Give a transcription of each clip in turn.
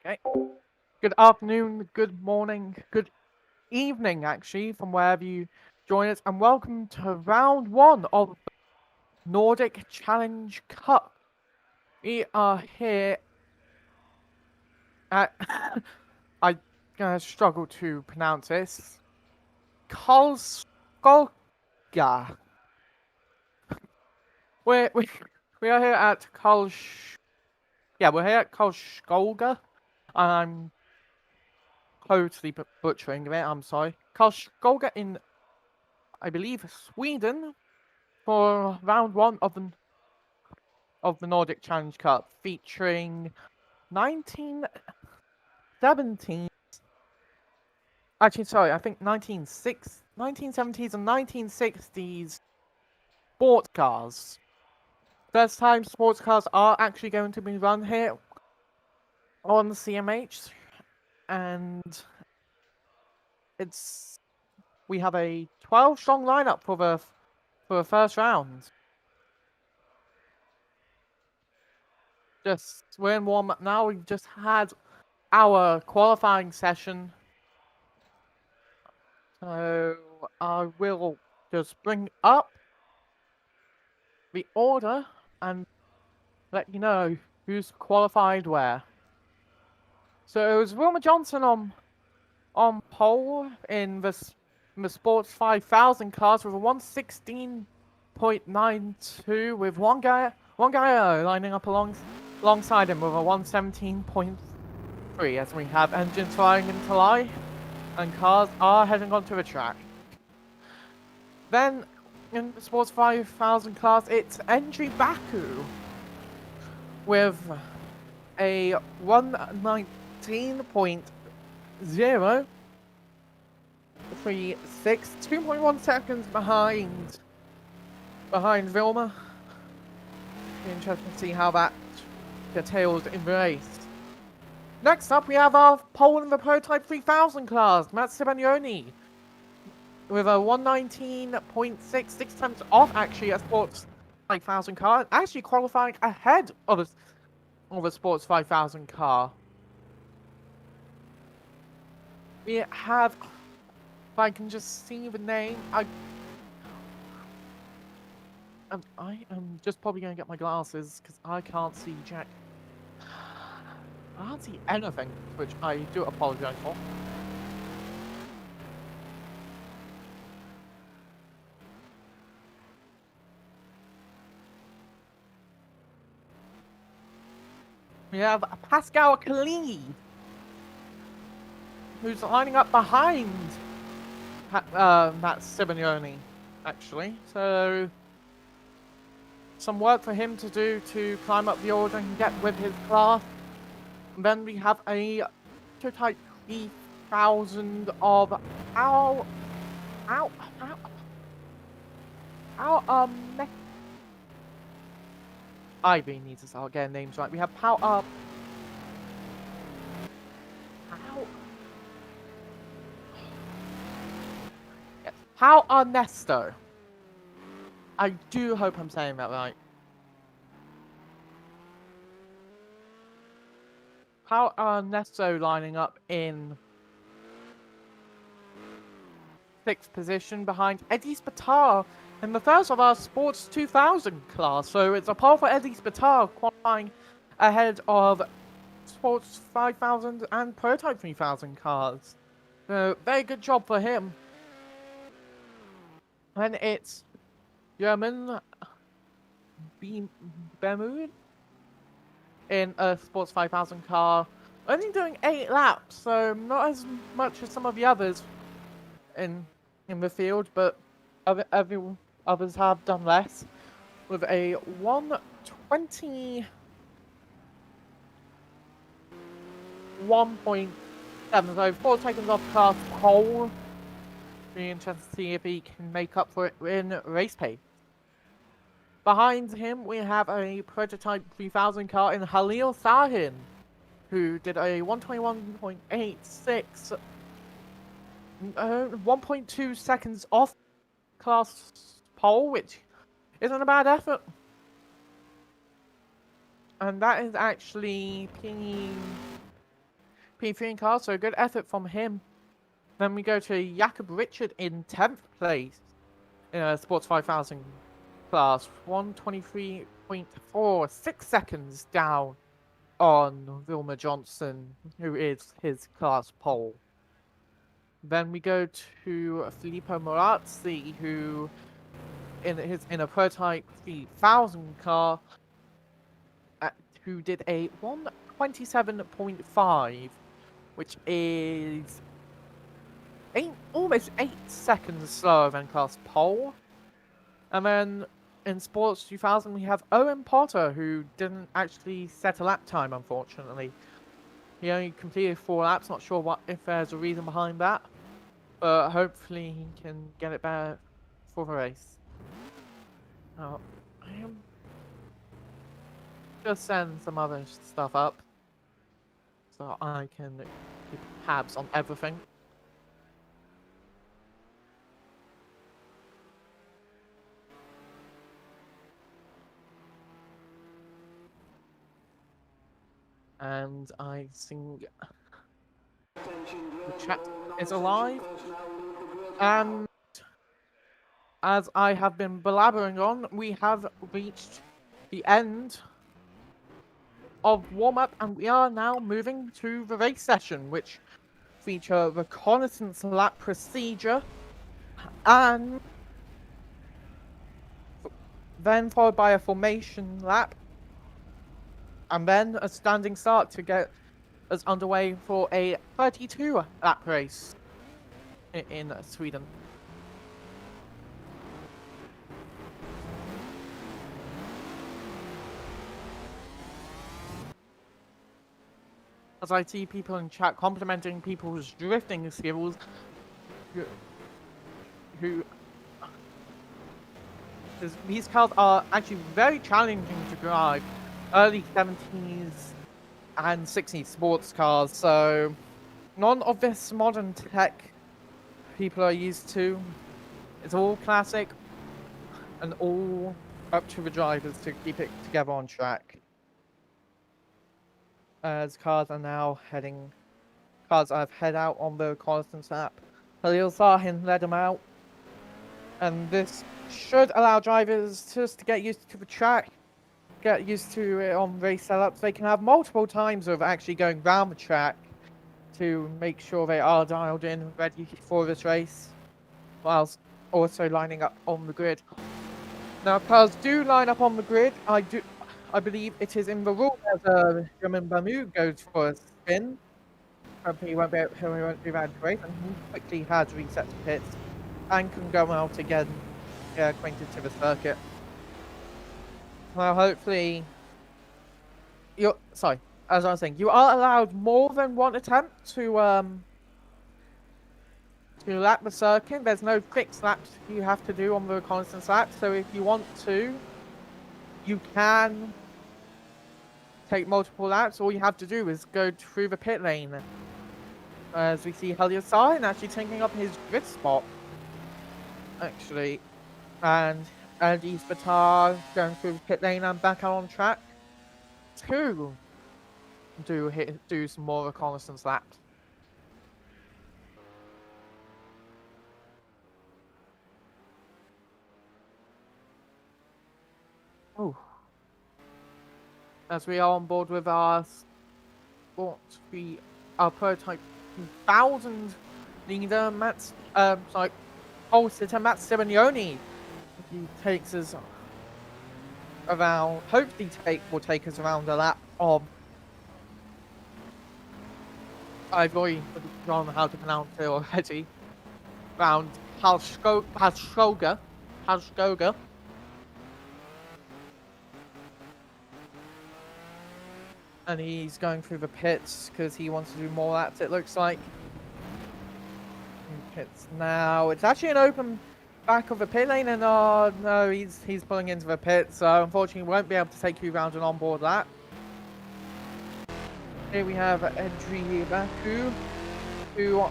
Okay. Good afternoon, good morning, good evening, actually, from wherever you join us, and welcome to round one of the Nordic Challenge Cup. We are here at I struggle to pronounce this. Karlskoga. We're, we we are here at we're here at Karlskoga. I'm totally butchering it. I'm sorry. Karlskoga in, I believe, Sweden, for round one of the Nordic Challenge Cup, featuring 1917. Actually, sorry, I think 1970s and 1960s sports cars. First time sports cars are actually going to be run here on the CMH, and we have a 12 strong lineup for the first round. We're in warm up now. We just had our qualifying session, so I will just bring up the order and let you know who's qualified where. So it was Wilma Johnson on pole in the Sports 5000 cars with a 116.92, with one guy lining up alongside him with a 117.3, as we have engines flying into line and cars are heading onto the track. Then in the Sports 5000 class, it's Entry Baku with a 119.036, 2.1 seconds behind Vilma. Be interesting to see how that details in the race. Next up, we have our pole in the Prototype 3000 class, Matt Sibagnoni, with a 119.66 times off, actually, a Sports 5000 car, actually qualifying ahead of a Sports 5000 car. We have, if I can just see the name, I am just probably going to get my glasses because I can't see jack. I can't see anything, which I do apologize for. We have Pascal Khalid, who's lining up behind Matt Sibagnoni, actually. So some work for him to do to climb up the order and get with his class. And then we have a Prototype 3000 of Ivy needs to start getting names right. We have Pau Ernesto. I do hope I'm saying that right. Pau Ernesto lining up in 6th position behind Eddie Spatar in the first of our Sports 2000 class. So it's a pole for Eddie Spatar, qualifying ahead of Sports 5000 and Prototype 3000 cars. So very good job for him. And it's German Bermud in a Sports 5000 car, only doing 8 laps, so not as much as some of the others in the field, but others have done less, with a 121.7, so 4 seconds off class pole. Be interested to see if he can make up for it in race pace. Behind him, we have a Prototype 3000 car in Halil Sahin, who did a 121.86, 1.2 seconds off class pole, which isn't a bad effort. And that is actually P3 car, so good effort from him. Then we go to Jakob Richard in 10th place in a Sports 5000 class, 1:23.4, 6 seconds down on Wilma Johnson, who is his class pole. Then we go to Filippo Morazzi, who in a prototype 3000 car, who did a 1:27.5, which is almost 8 seconds slower than class pole. And then in Sports 2000 we have Owen Potter, who didn't actually set a lap time, unfortunately. He only completed 4 laps, not sure if there's a reason behind that, but hopefully he can get it better for the race. Now, I am just send some other stuff up so I can keep tabs on everything. And I think the chat is alive. And as I have been blabbering on, we have reached the end of warm-up, and we are now moving to the race session, which feature reconnaissance lap procedure, and then followed by a formation lap, and then a standing start to get us underway for a 32 lap race in Sweden. As I see people in chat complimenting people's drifting skills, these cars are actually very challenging to drive. Early 70s and 60s sports cars, so none of this modern tech people are used to. It's all classic and all up to the drivers to keep it together on track. As cars have head out on the reconnaissance lap. Khalil Sahin led them out, and this should allow drivers just to get used to the track, get used to it on race setups. They can have multiple times of actually going round the track to make sure they are dialed in, ready for this race, whilst also lining up on the grid. Now, cars do line up on the grid. I believe it is in the rule as German Bamu goes for a spin. Hopefully he won't be able to race, and he quickly has reset to pits and can go out again, get acquainted to the circuit. Well, hopefully as I was saying, you are allowed more than one attempt to lap the circuit. There's no fixed laps you have to do on the reconnaissance lap, so if you want to, you can take multiple laps. All you have to do is go through the pit lane. As we see Helio Sahin actually taking up his grid spot, actually, and East Batar going through the pit lane and back out on track to do some more reconnaissance laps. Oh, as we are on board with our prototype 2000 leader, pole sitter Matt Simeone. He takes us around, hopefully will take us around a lap of, I've already forgotten how to pronounce it already, around Karlskoga. And he's going through the pits because he wants to do more laps, it looks like. Pits now. It's actually an open back of the pit lane, and no, he's pulling into the pit, so unfortunately won't be able to take you around an onboard lap. Here we have Edri Baku, who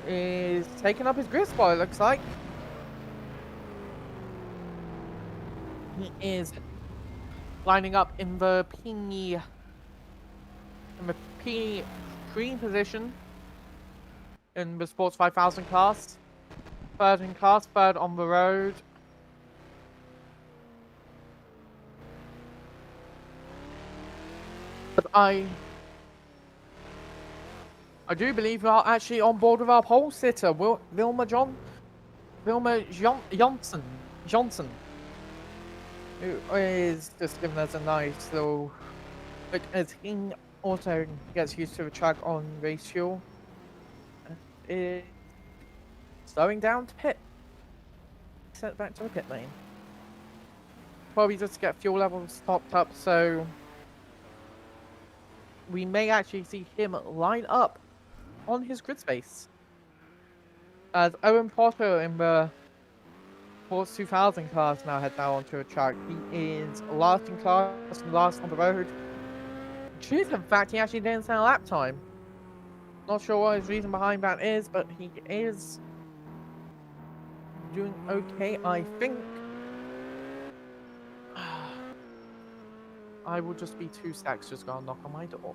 is taking up his grid spot, it looks like. He is lining up in the P3 supreme position in the Sports 5000 class. Third in class, third on the road. But I do believe we are actually on board with our pole sitter, Wilma Johnson, who is just giving us a nice little look as he also gets used to the track on race fuel. Is slowing down to pit. Set back to the pit lane. Probably just to get fuel levels topped up, so we may actually see him line up on his grid space. As Owen Potter in the Sports 2000 class now heads out onto a track. He is last in class and last on the road. Truth in fact, he actually didn't set a lap time. Not sure what his reason behind that is, but he is doing okay, I think. I will just be 2 stacks just gonna knock on my door.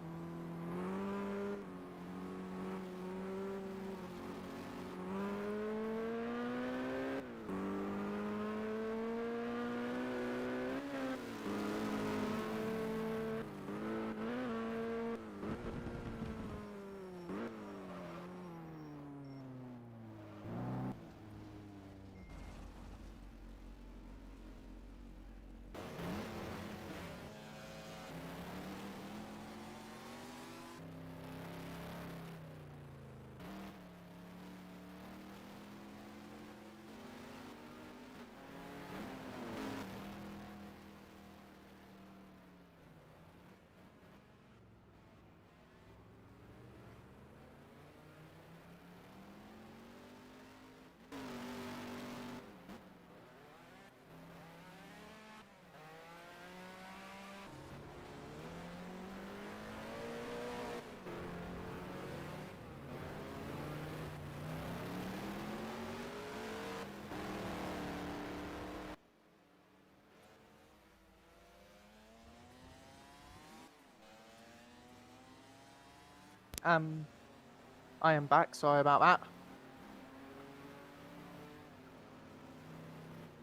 I am back, sorry about that.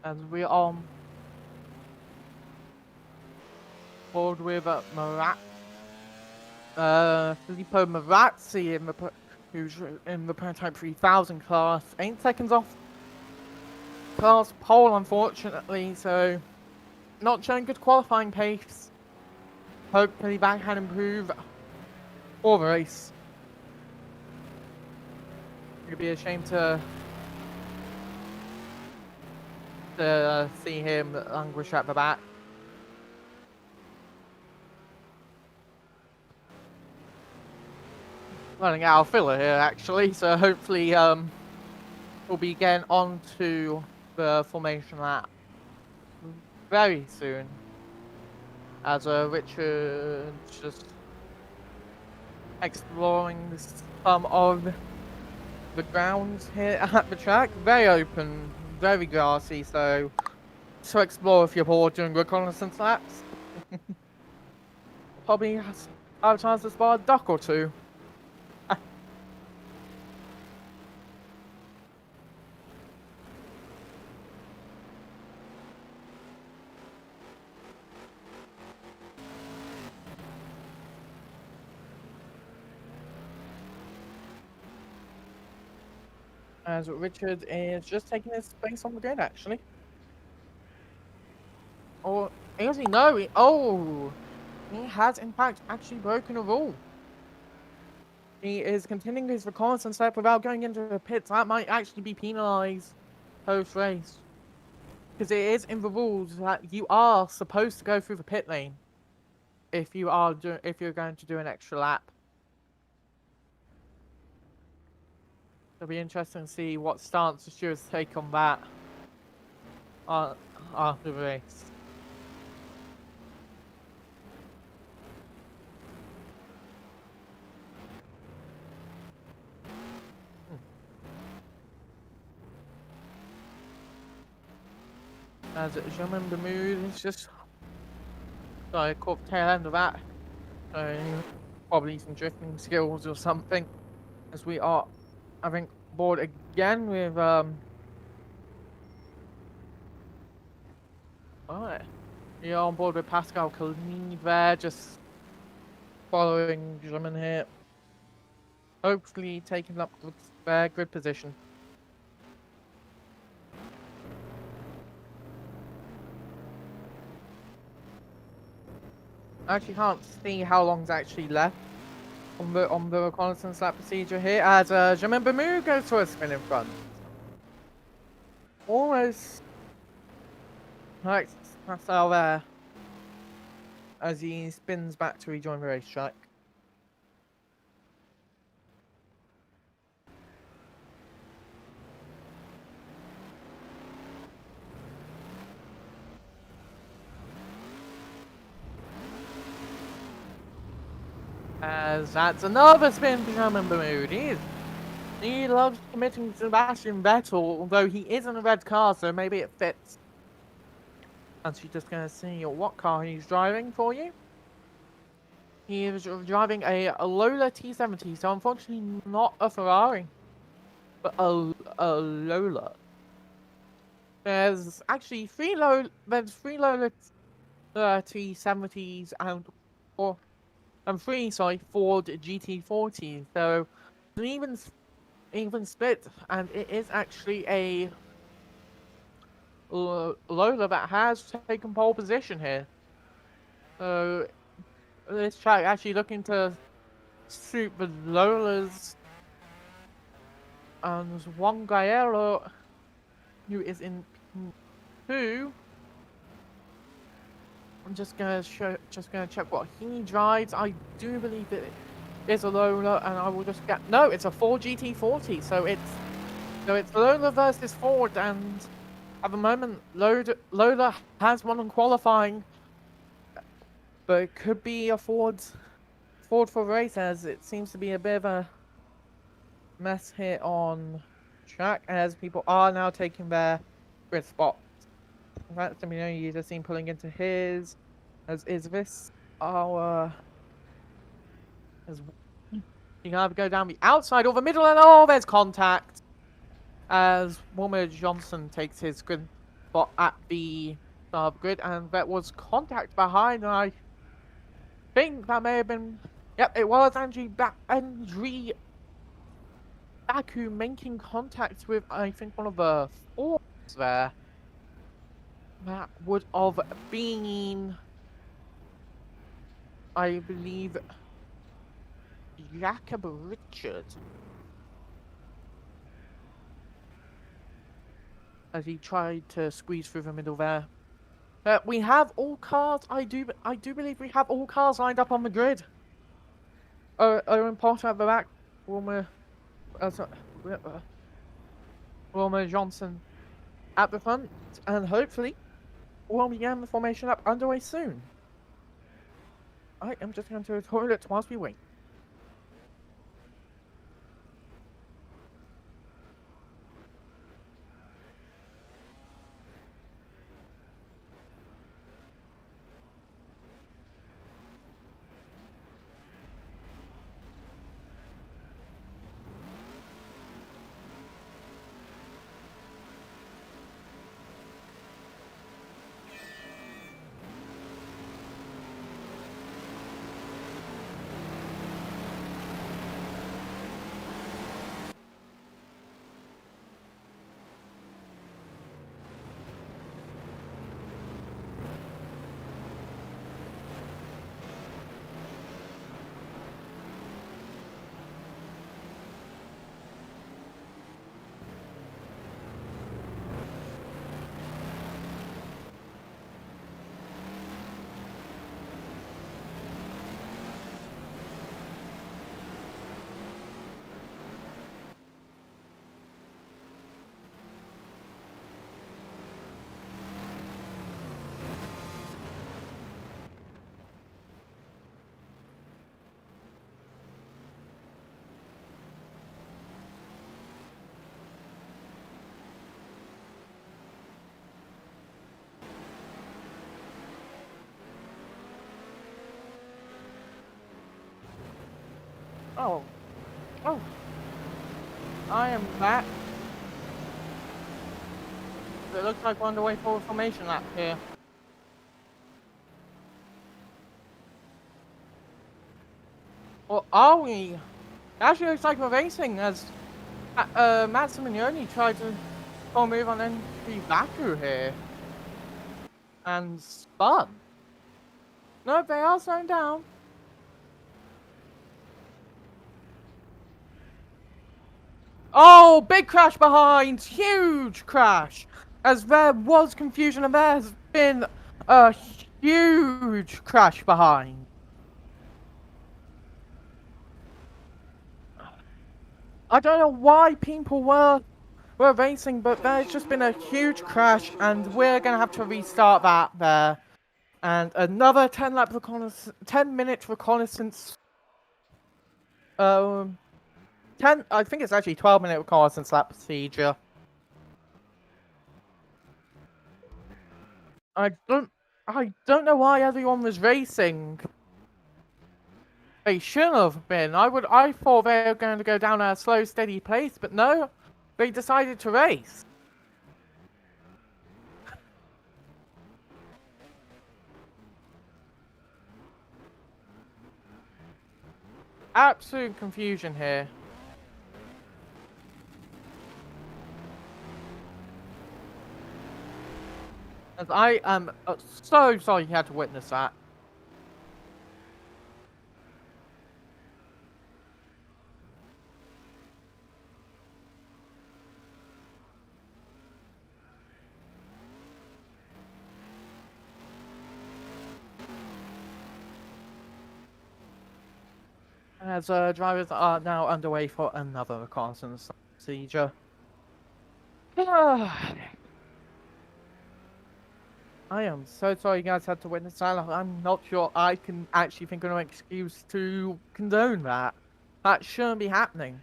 As we are on board with Filippo Marazzi who's in the Prototype 3000 class. 8 seconds off class pole, unfortunately, so not showing good qualifying pace. Hopefully that can improve for the race. It'd be a shame to see him languish at the back. Running out of filler here, actually, so hopefully we'll be getting on to the formation lap very soon. As Richard just exploring some of the grounds here at the track. Very open, very grassy, so to explore if you're bored doing reconnaissance laps. Probably have a chance to spot a duck or two. As Richard is just taking his space on the grid, actually. Or, actually, no, he has in fact actually broken a rule. He is continuing his reconnaissance step without going into the pits. That might actually be penalised post-race. Because it is in the rules that you are supposed to go through the pit lane if you're going to do an extra lap. It'll be interesting to see what stance the stewards take on that after the race. As Jean Bermud is just... Sorry, I caught the tail end of that. So, probably some drifting skills or something, as we are, I think, board again with alright. You're on board with Pascal Kalini there, just following German here. Hopefully taking up their grid position. I actually can't see how long's actually left on the reconnaissance lap procedure here, as German Bermu goes for a spin in front. Almost. Right, that's out there as he spins back to rejoin the racetrack. As that's another spin for German Bermu. He loves committing to Sebastian Vettel, although he is in a red car, so maybe it fits. And she's just gonna see what car he's driving for you. He is driving a Lola T70, so unfortunately not a Ferrari, but a Lola. There's actually three Lola T70s and three Ford GT40s. So an even split, and it is actually a Lola that has taken pole position here. So this track actually looking to suit the Lolas. And there's one Gaello who is in P2. I'm just gonna check what he drives. I do believe it is a Lola, and I will just get no. It's a Ford GT40, so it's Lola versus Ford, and at the moment Lola has won in qualifying, but it could be a Ford for race, as it seems to be a bit of a mess here on track, as people are now taking their grid spots. That's something you just seen pulling into his. As is this our as you can either go down the outside or the middle, and oh, there's contact as Wilmer Johnson takes his grid spot at the start of the grid, and that was contact behind, and I think that may have been, yep, it was Andriy Baku making contact with, I think, one of the Fords there. That would have been, I believe, Jacob Richard, as he tried to squeeze through the middle there. We have all cars. I do believe we have all cars lined up on the grid. Owen Potter at the back. Wilmer Johnson at the front, and hopefully we'll begin the formation up underway soon. I am just going to the toilet whilst we wait. Oh, oh, I am back. It looks like we're underway for a formation lap here. Or are we? It actually looks like we're racing as Matt Simeone tried to pull a move on entry Baku here. And spun. No, they are slowing down. Oh, big crash behind! Huge crash! As there was confusion and there has been a huge crash behind. I don't know why people were racing, but there's just been a huge crash and we're going to have to restart that there. And another 10-minute reconnaissance. I think it's actually 12-minute reconnaissance lap procedure. I don't know why everyone was racing. They should have been. I thought they were going to go down at a slow, steady pace, but no, they decided to race. Absolute confusion here. As I am so sorry you had to witness that. As drivers are now underway for another reconnaissance procedure. I am so sorry you guys had to witness that. I'm not sure I can actually think of an excuse to condone that. That shouldn't be happening.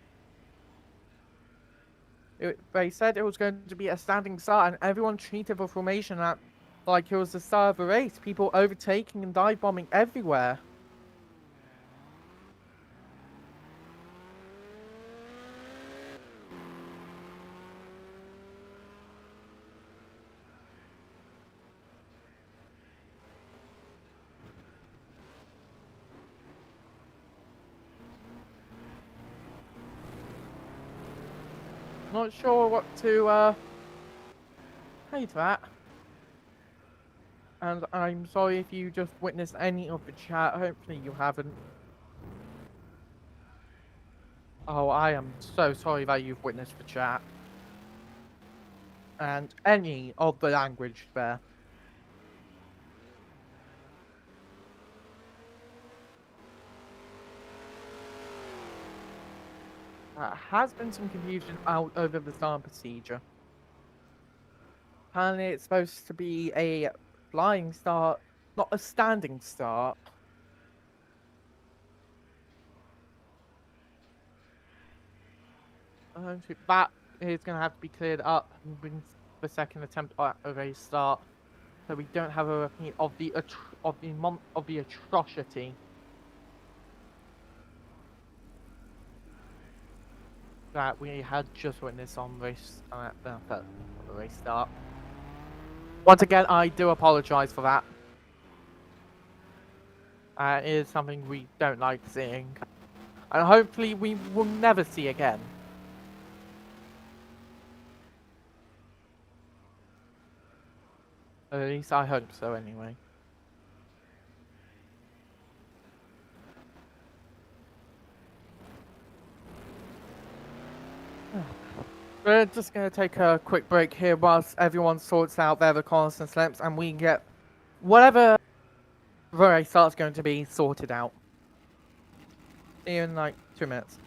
They said it was going to be a standing start and everyone treated the formation like it was the start of a race. People overtaking and dive bombing everywhere. Not sure what to say to that. And I'm sorry if you just witnessed any of the chat. Hopefully you haven't. Oh, I am so sorry that you've witnessed the chat. And any of the language there. Has been some confusion out over the start procedure. Apparently it's supposed to be a flying start, not a standing start. That is going to have to be cleared up in the second attempt at a race start, so we don't have a repeat of the atrocity that we had just witnessed on race the race start. Once again, I do apologise for that. It is something we don't like seeing, and hopefully we will never see again. At least I hope so, anyway. We're just going to take a quick break here whilst everyone sorts out their reconnaissance lamps and we get whatever the race start's going to be sorted out. See you in like 2 minutes.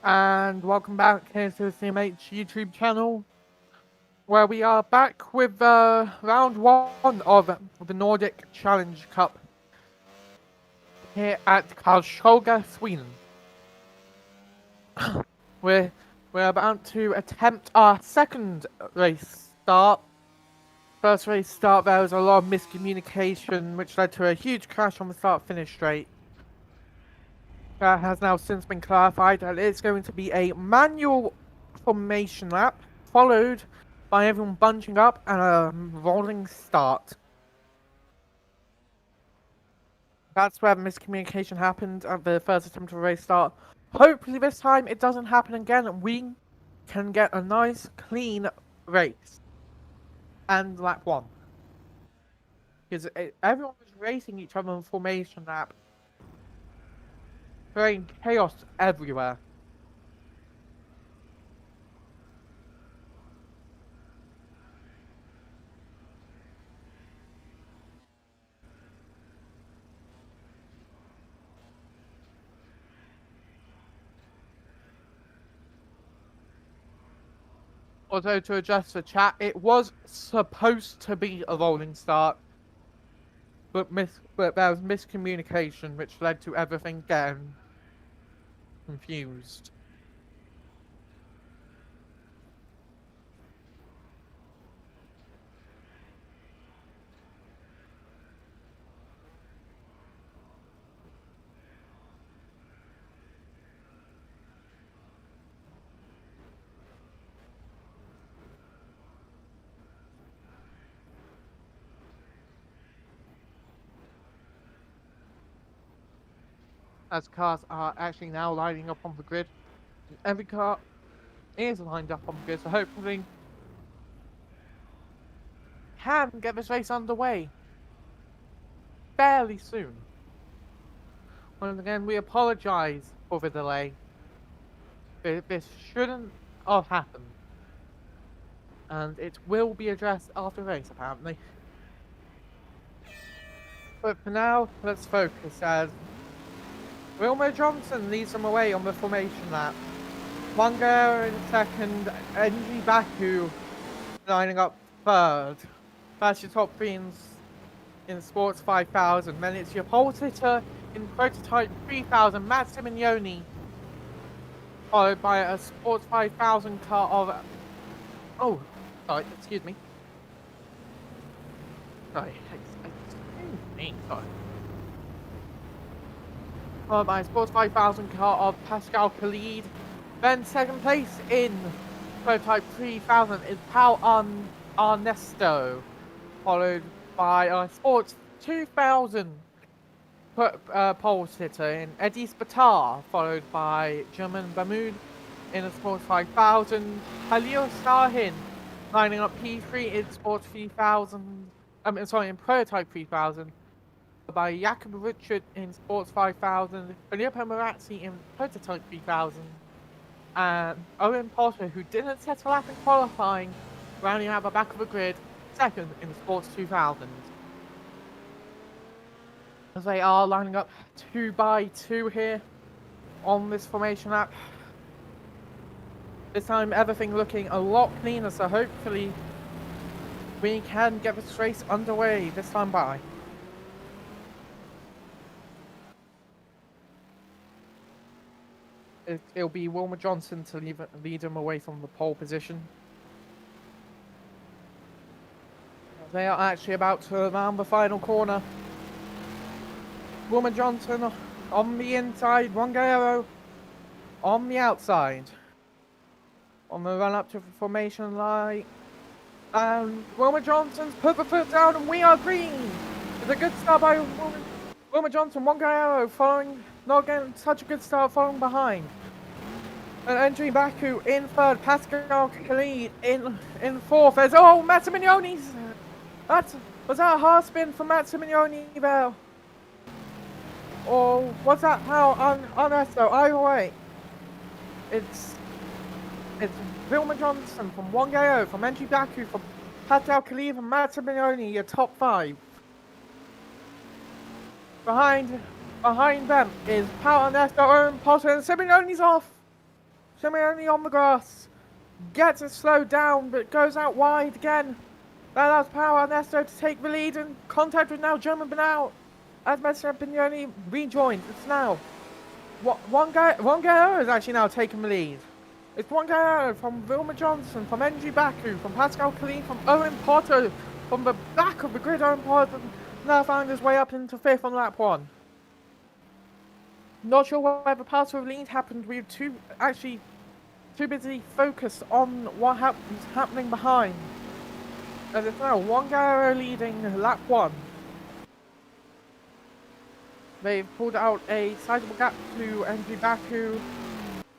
And welcome back here to the CMH YouTube channel, where we are back with round 1 of the Nordic Challenge Cup here at Karlskoga, Sweden. We're about to attempt our second race start. First race start, there was a lot of miscommunication, which led to a huge crash on the start-finish straight. That has now since been clarified that it's going to be a manual formation lap, followed by everyone bunching up and a rolling start. That's where the miscommunication happened at the first attempt of a race start. Hopefully this time it doesn't happen again and we can get a nice, clean race. And lap 1. Because everyone was racing each other in formation lap, creating chaos everywhere. Although to adjust the chat, it was supposed to be a rolling start, but there was miscommunication which led to everything getting confused. As cars are actually now lining up on the grid. Every car is lined up on the grid, so hopefully can get this race underway fairly soon. Once again, we apologise for the delay. This shouldn't have happened. And it will be addressed after the race, apparently. But for now, let's focus as Wilmer Johnson leads them away on the formation lap. Munger in second, NG Baku lining up third. That's your top 3 in Sports 5000. Then it's your pole sitter in Prototype 3000, Matt Simeoni. Followed by a Sports 5000 car of... Oh, sorry, excuse me. Sorry, excuse me, sorry. Followed by a Sports 5000 car of Pascal Khalid. Then second place in Prototype 3000 is Pau Arnesto. Followed by a Sports 2000 pole sitter in Eddie Spatar. Followed by German Bamoud in a Sports 5000. Halil Sahin lining up P3 in Sports 3000. In Prototype 3000. By Jakob Richard in Sports 5000, Filippo Marazzi in Prototype 3000, and Owen Potter, who didn't set a lap in qualifying, rounding out the back of the grid, second in Sports 2000. As they are lining up 2 by 2 here on this formation lap. This time everything looking a lot cleaner, so hopefully we can get this race underway this time by. It'll be Wilmer Johnson to lead him away from the pole position. They are actually about to round the final corner. Wilmer Johnson on the inside, Rongero on the outside. On the run up to the formation line. And Wilmer Johnson's put the foot down and we are green. It's a good start by Wilmer Johnson, Rongero following. Not getting such a good start following behind. And entering Baku in third, Pascal Khalid in fourth. There's Matt Simeoni's. Was that a hard spin for Matt Simeoni there? Or was that how on Esto? Either way, it's Wilmer Johnson from Wongeo, from NG Baku, from Pascal Khalid and Matt Simeoni, your top 5. Behind them is Paul Ernesto, Owen Potter, and Simeoni's off. Simeone on the grass. Gets it slowed down, but goes out wide again. That allows Power Ernesto to take the lead, and contact with now German Bernal. As Massimiliani rejoins, it's now one guy is actually now taking the lead. It's one guy from Wilma Johnson, from NG Baku, from Pascal Colleen, from Owen Potter, from the back of the grid. Owen Potter now found his way up into 5th on lap 1. Not sure whether part of the lead happened. We were too busy focused on what was happening behind. As it's now one guy leading lap 1. They've pulled out a sizable gap to NG Baku,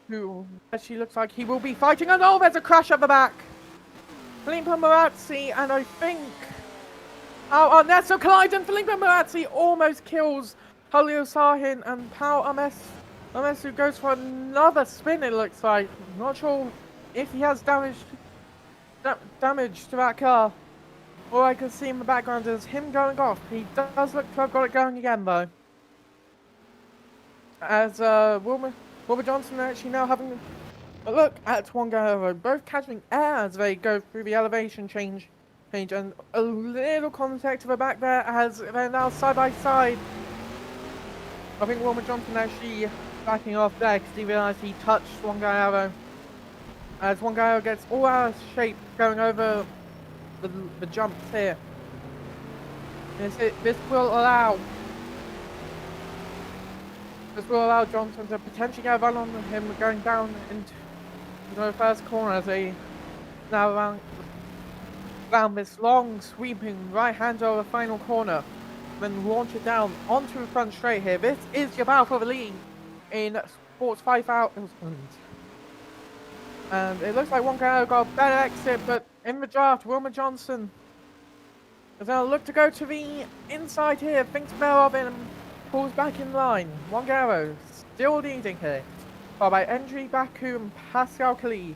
who actually looks like he will be fighting. And oh, there's a crash at the back. Felipe Marazzi, and I think Ernesto collides, and Felipe Marazzi almost kills Julio Sahin, and Pau Amesu goes for another spin, it looks like. Not sure if he has damage to that car. All I can see in the background is him going off. He does look to have got it going again, though. As Wilma Johnson actually now having a look at Wangaro, both catching air as they go through the elevation change, and a little contact to the back there as they're now side by side. I think Wilma Johnson actually backing off there because he realised he touched Wangaro. As Wangaro gets all out of shape going over the jumps here. This will allow Johnson to potentially get a run on him going down into the first corner as they now round this long sweeping right hand over the final corner, then launch it down onto the front straight here. This is your battle for the lead in Sports 5000. And it looks like Wangaro got a better exit, but in the draft, Wilma Johnson is going to look to go to the inside here, thinks better of it, and pulls back in line. Wangaro still leading here, followed by NG Baku and Pascal Khalid.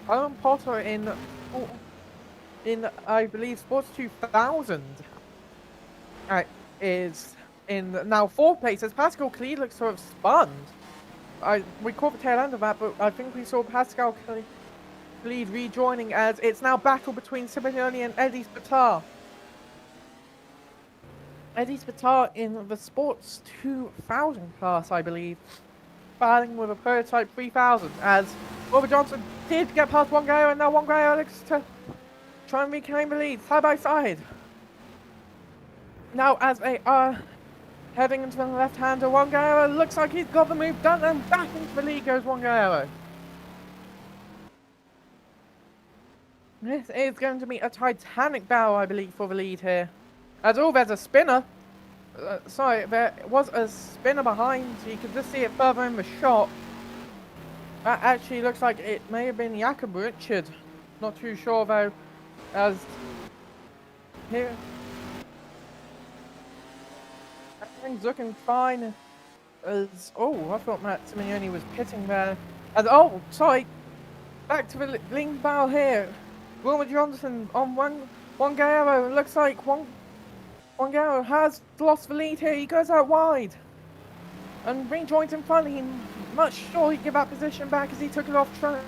Owen Potter in I believe Sports 2000 is in now 4th place, as Pascal Khalid looks sort of spun. We caught the tail end of that, but I think we saw Pascal Khalid rejoining as it's now battle between Simeone and Eddie Spatar. Eddie Spatar in the Sports 2000 class, I believe, battling with a prototype 3000, as Wilma Johnson did get past Wangaro, and now Wangaro looks to try and reclaim the lead side by side. Now as they are heading into the left-hander, Wangaro looks like he's got the move done, and back into the lead goes Wangaro. This is going to be a titanic battle, I believe, for the lead here. As there's a spinner. Sorry, there was a spinner behind, so you can just see it further in the shot. That actually looks like it may have been Jakob Richard. Not too sure though, as here everything's looking fine. As I thought Matt Simeone was pitting there. As sorry, back to the lead battle here. Wilma Johnson on Wangaro. Looks like Wangaro has lost the lead here. He goes out wide and rejoins in front. He's not sure he can get that position back as he took it off track.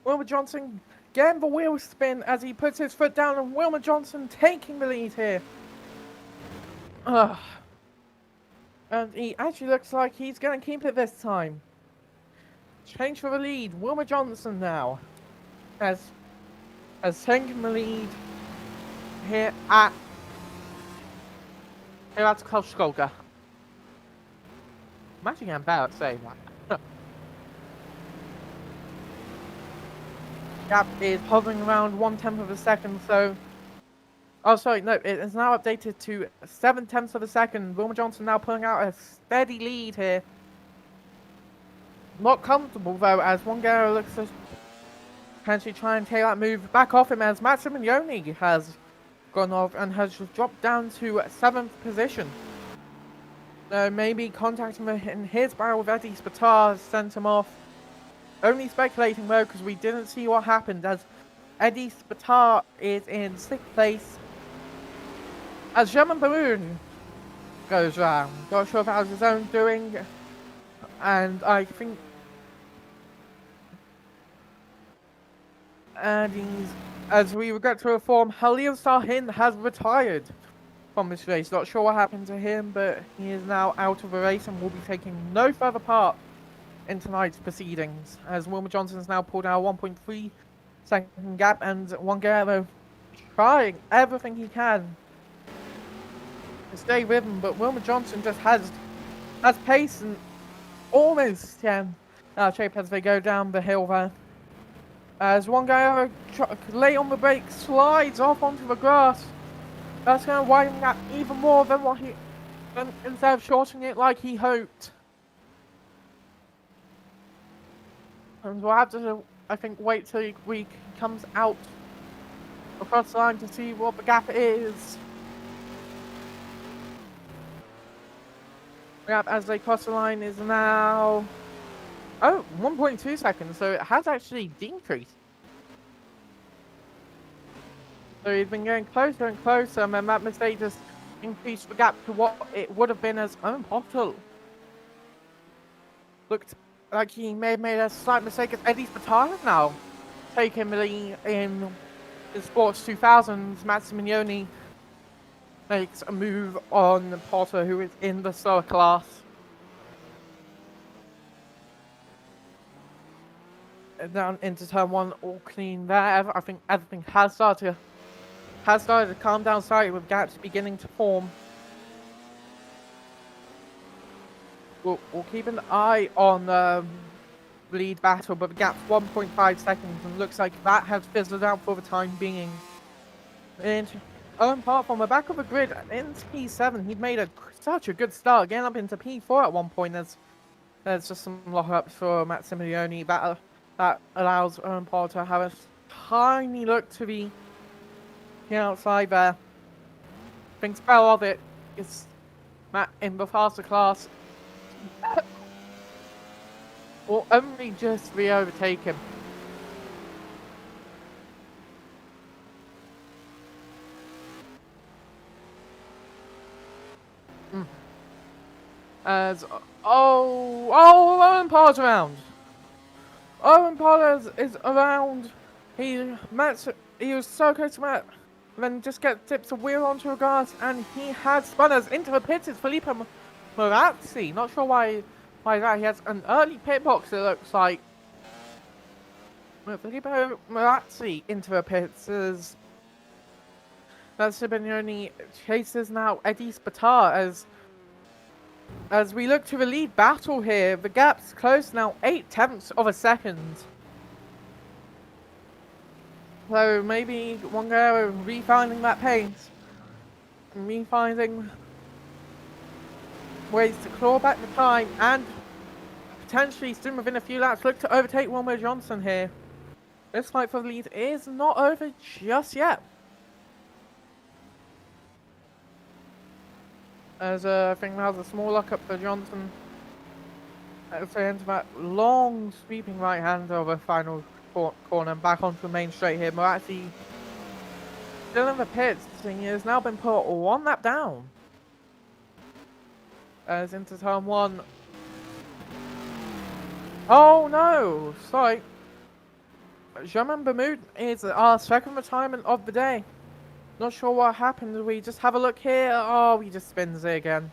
Wilma Johnson getting the wheel spin as he puts his foot down, and Wilma Johnson taking the lead here. And he actually looks like he's going to keep it this time. Change for the lead. Wilma Johnson now has taken the lead here at Karlskoga. I'm actually getting better at saying that. Gap is hovering around 1/10 of a second, so... Oh, sorry, no, it is now updated to 7/10 of a second. Wilma Johnson now pulling out a steady lead here. Not comfortable, though, as Wangaro looks to potentially try and take that move back off him, as Matt Simeone has gone off and has just dropped down to 7th position. Maybe contacting in his battle with Eddie Spatar sent him off. Only speculating though, because we didn't see what happened, as Eddie Spatar is in 6th place. As German Balloon goes round. Not sure if that was his own doing. And I think And as we regret to inform, Halil Sahin has retired from this race. Not sure what happened to him, but he is now out of the race and will be taking no further part in tonight's proceedings. As Wilmer Johnson's now pulled out a 1.3 second gap, and Wangaro trying everything he can to stay with him, but Wilmer Johnson just has pace and almost can shape as they go down the hill there. As Wangaro late on the brake slides off onto the grass. That's going to widen that even more than what instead of shortening it like he hoped. And we'll have to, I think, wait till he comes out across the line to see what the gap is. The gap as they cross the line is now 1.2 seconds, so it has actually decreased. So he's been getting closer and closer, and then that mistake just increased the gap to what it would have been as own bottle. Looked like he may have made a slight mistake as Eddie Spataro now taking the lead in the Sports 2000s. Matt Simeone makes a move on Potter, who is in the slower class. And down into turn one, all clean there. I think everything has started to calm down slightly, with gaps beginning to form. We'll keep an eye on the lead battle, but the gap's 1.5 seconds, and looks like that has fizzled out for the time being. And Owen Park from the back of the grid into P7, he'd made such a good start, getting up into P4 at one point. There's just some lock-ups for Matt Simeone that allows Owen Park to have a tiny look to the outside there. Thinks well of it. It's Matt in the faster class. Will only just re-overtake him. As Owen Parr's around. Owen Parr is around. He was so close to Matt. Then just tips a wheel onto a grass, and he had spun us into the pits. It's Felipe Morazzi. Not sure why that. He has an early pit box, it looks like. Felipe Morazzi into the pits as that Simeone chases now Eddie Spatar as we look to the lead battle here. The gap's close now, 0.8 of a second. So maybe Wangaro refinding that pace, refinding ways to claw back the time, and potentially soon within a few laps look to overtake Wilmer Johnson here. This fight for the lead is not over just yet. As I think that was a small lock-up for Johnson. As they enter that long sweeping right hand over final corner and back onto the main straight here. Morazzi still in the pits. He has now been put one lap down. As into turn one. Oh no! Sorry. German Bermud is our second retirement of the day. Not sure what happened. We just have a look here. Oh, he just spins it again.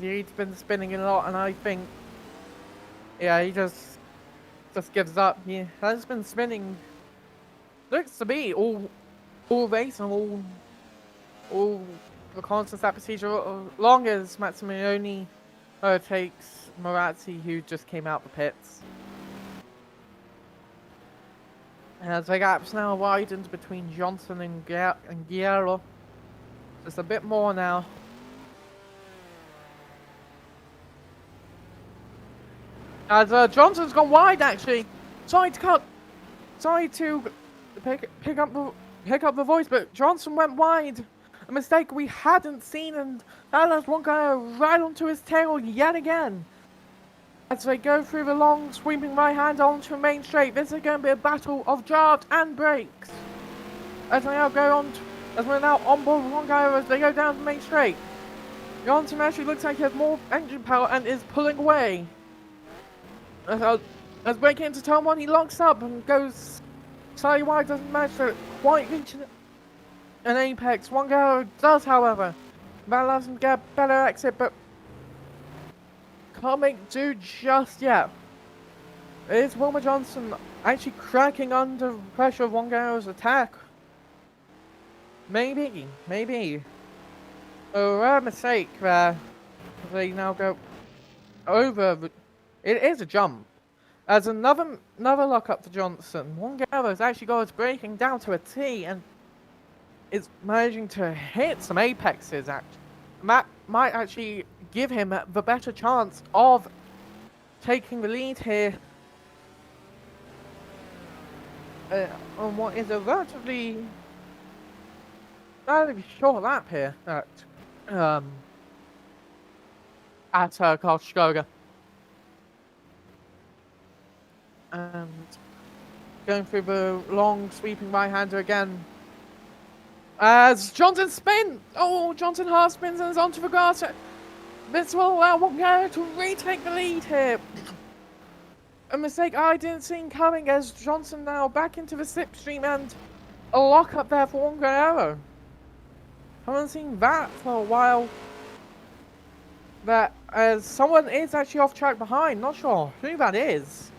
He's been spinning a lot, and I think, yeah, he just gives up. He has been spinning. Looks to be all race and all the constants that procedure, as long as Matt Simeone takes Morazzi, who just came out the pits. As the gap's now widened between Johnson and Guerrero. Just a bit more now. As Johnson's gone wide, actually. Sorry to pick up the voice, but Johnson went wide. A mistake we hadn't seen, and that last one guy right onto his tail yet again. As they go through the long sweeping right hand onto the main straight, this is going to be a battle of jobs and brakes. As we're now on board with one guy as they go down the main straight. Johnson actually looks like he has more engine power and is pulling away. As breaking into turn one, he locks up and goes slightly wide, doesn't manage to quite reach an apex. Wongaro does, however. That allows him to get a better exit, but can't make do just yet. Is Wilmer Johnson actually cracking under pressure of Wongaro's attack? Maybe. A rare mistake there. They now go over. It is a jump. As another lock up to Johnson. Wongaro's actually got his braking down to a T and is managing to hit some apexes. Actually, that might actually give him the better chance of taking the lead here on what is a relatively short lap here at Karlskoga. And going through the long sweeping right-hander again. As Johnson spin! Oh, Johnson half spins and is onto the grass. This will allow Wongaro to retake the lead here. A mistake I didn't see coming as Johnson now back into the slipstream and a lock up there for Wongaro. Haven't seen that for a while. That as someone is actually off track behind, not sure who that is.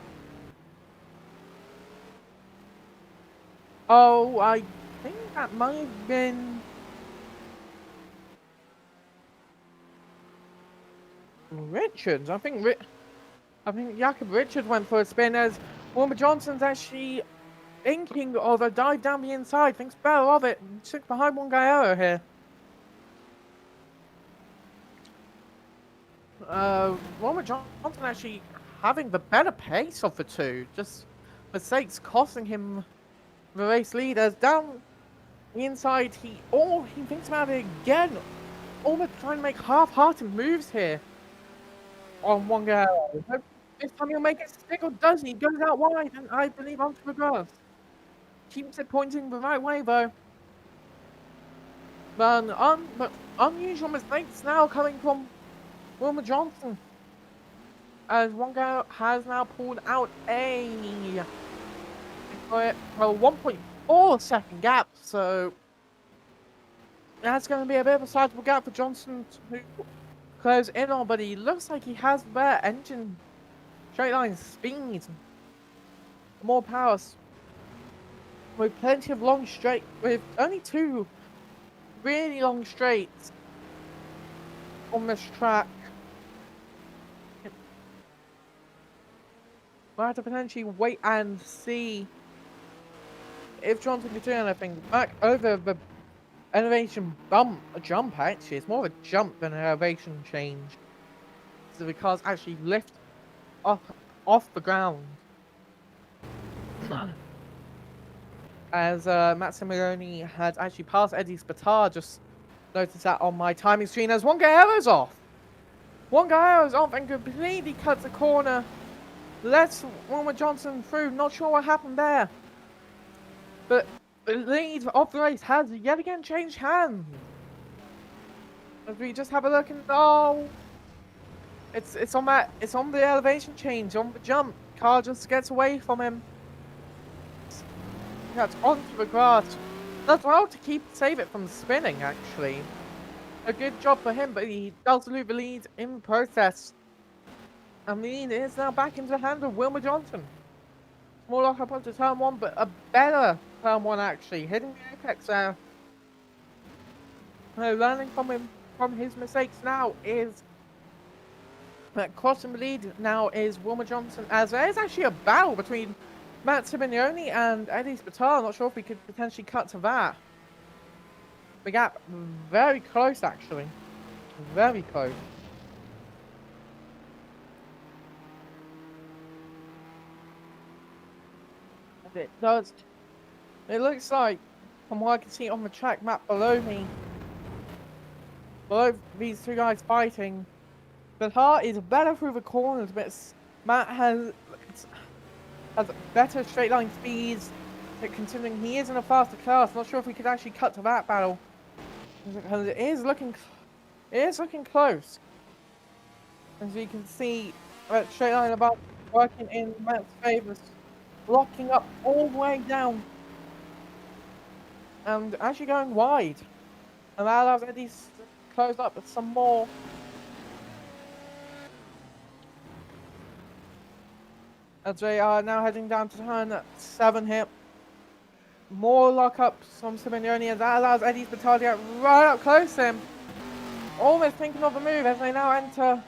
Oh, I think that might have been Richards. I think Jakob Richards went for a spin as Wilmer Johnson's actually thinking of a dive down the inside. Thinks better of it. Took behind Wongaro here. Wilmer Johnson actually having the better pace of the two. Just mistakes costing him the race lead as down the inside he thinks about it again. Almost trying to make half-hearted moves here on Wongaro. This time he'll make it stick, or does he? Goes out wide and I believe onto the grass. Keeps it pointing the right way though. But unusual mistakes now coming from Wilmer Johnson. As Wongaro has now pulled out a 1.4 second gap, so that's going to be a bit of a sizable gap for Johnson to close in on, but he looks like he has better engine straight line speed, more power, with plenty of long straight, with only 2 really long straights on this track. We'll have to potentially wait and see if Johnson can do anything. Back over the elevation jump actually. It's more of a jump than an elevation change. So the cars actually lift up off the ground. As Matt had actually passed Eddie Spatar, just noticed that on my timing screen as Wongaro's off. Wongaro's off and completely cuts the corner. Lets Wilmer Johnson through. Not sure what happened there. But the lead of the race has yet again changed hands. As we just have a look and it's on the elevation change, on the jump. Car just gets away from him. That's onto the grass. That's well to save it from spinning actually. A good job for him, but he does lose the lead in the process. And the lead is now back into the hands of Wilmer Johnson. More lock up onto turn 1, but a better turn 1 actually. Hitting the apex there. Learning from his mistakes now is crossing the lead now is Wilmer Johnson, as there is actually a battle between Matt Simeone and Eddie Spatar. Not sure if we could potentially cut to that. The gap very close actually. Very close. It does. It looks like, from what I can see on the track map below me, below these two guys fighting, Spatar is better through the corners, but Matt has better straight line speeds, considering he is in a faster class. Not sure if we could actually cut to that battle, because it is looking close. As you can see, straight line above working in Matt's favours. locking up all the way down and actually going wide. And that allows Eddie to close up with some more. As they are now heading down to turn 7 here. More lockups from Simeone, and that allows Eddie's Battaglia to get right up close to him. Almost thinking of the move as they now enter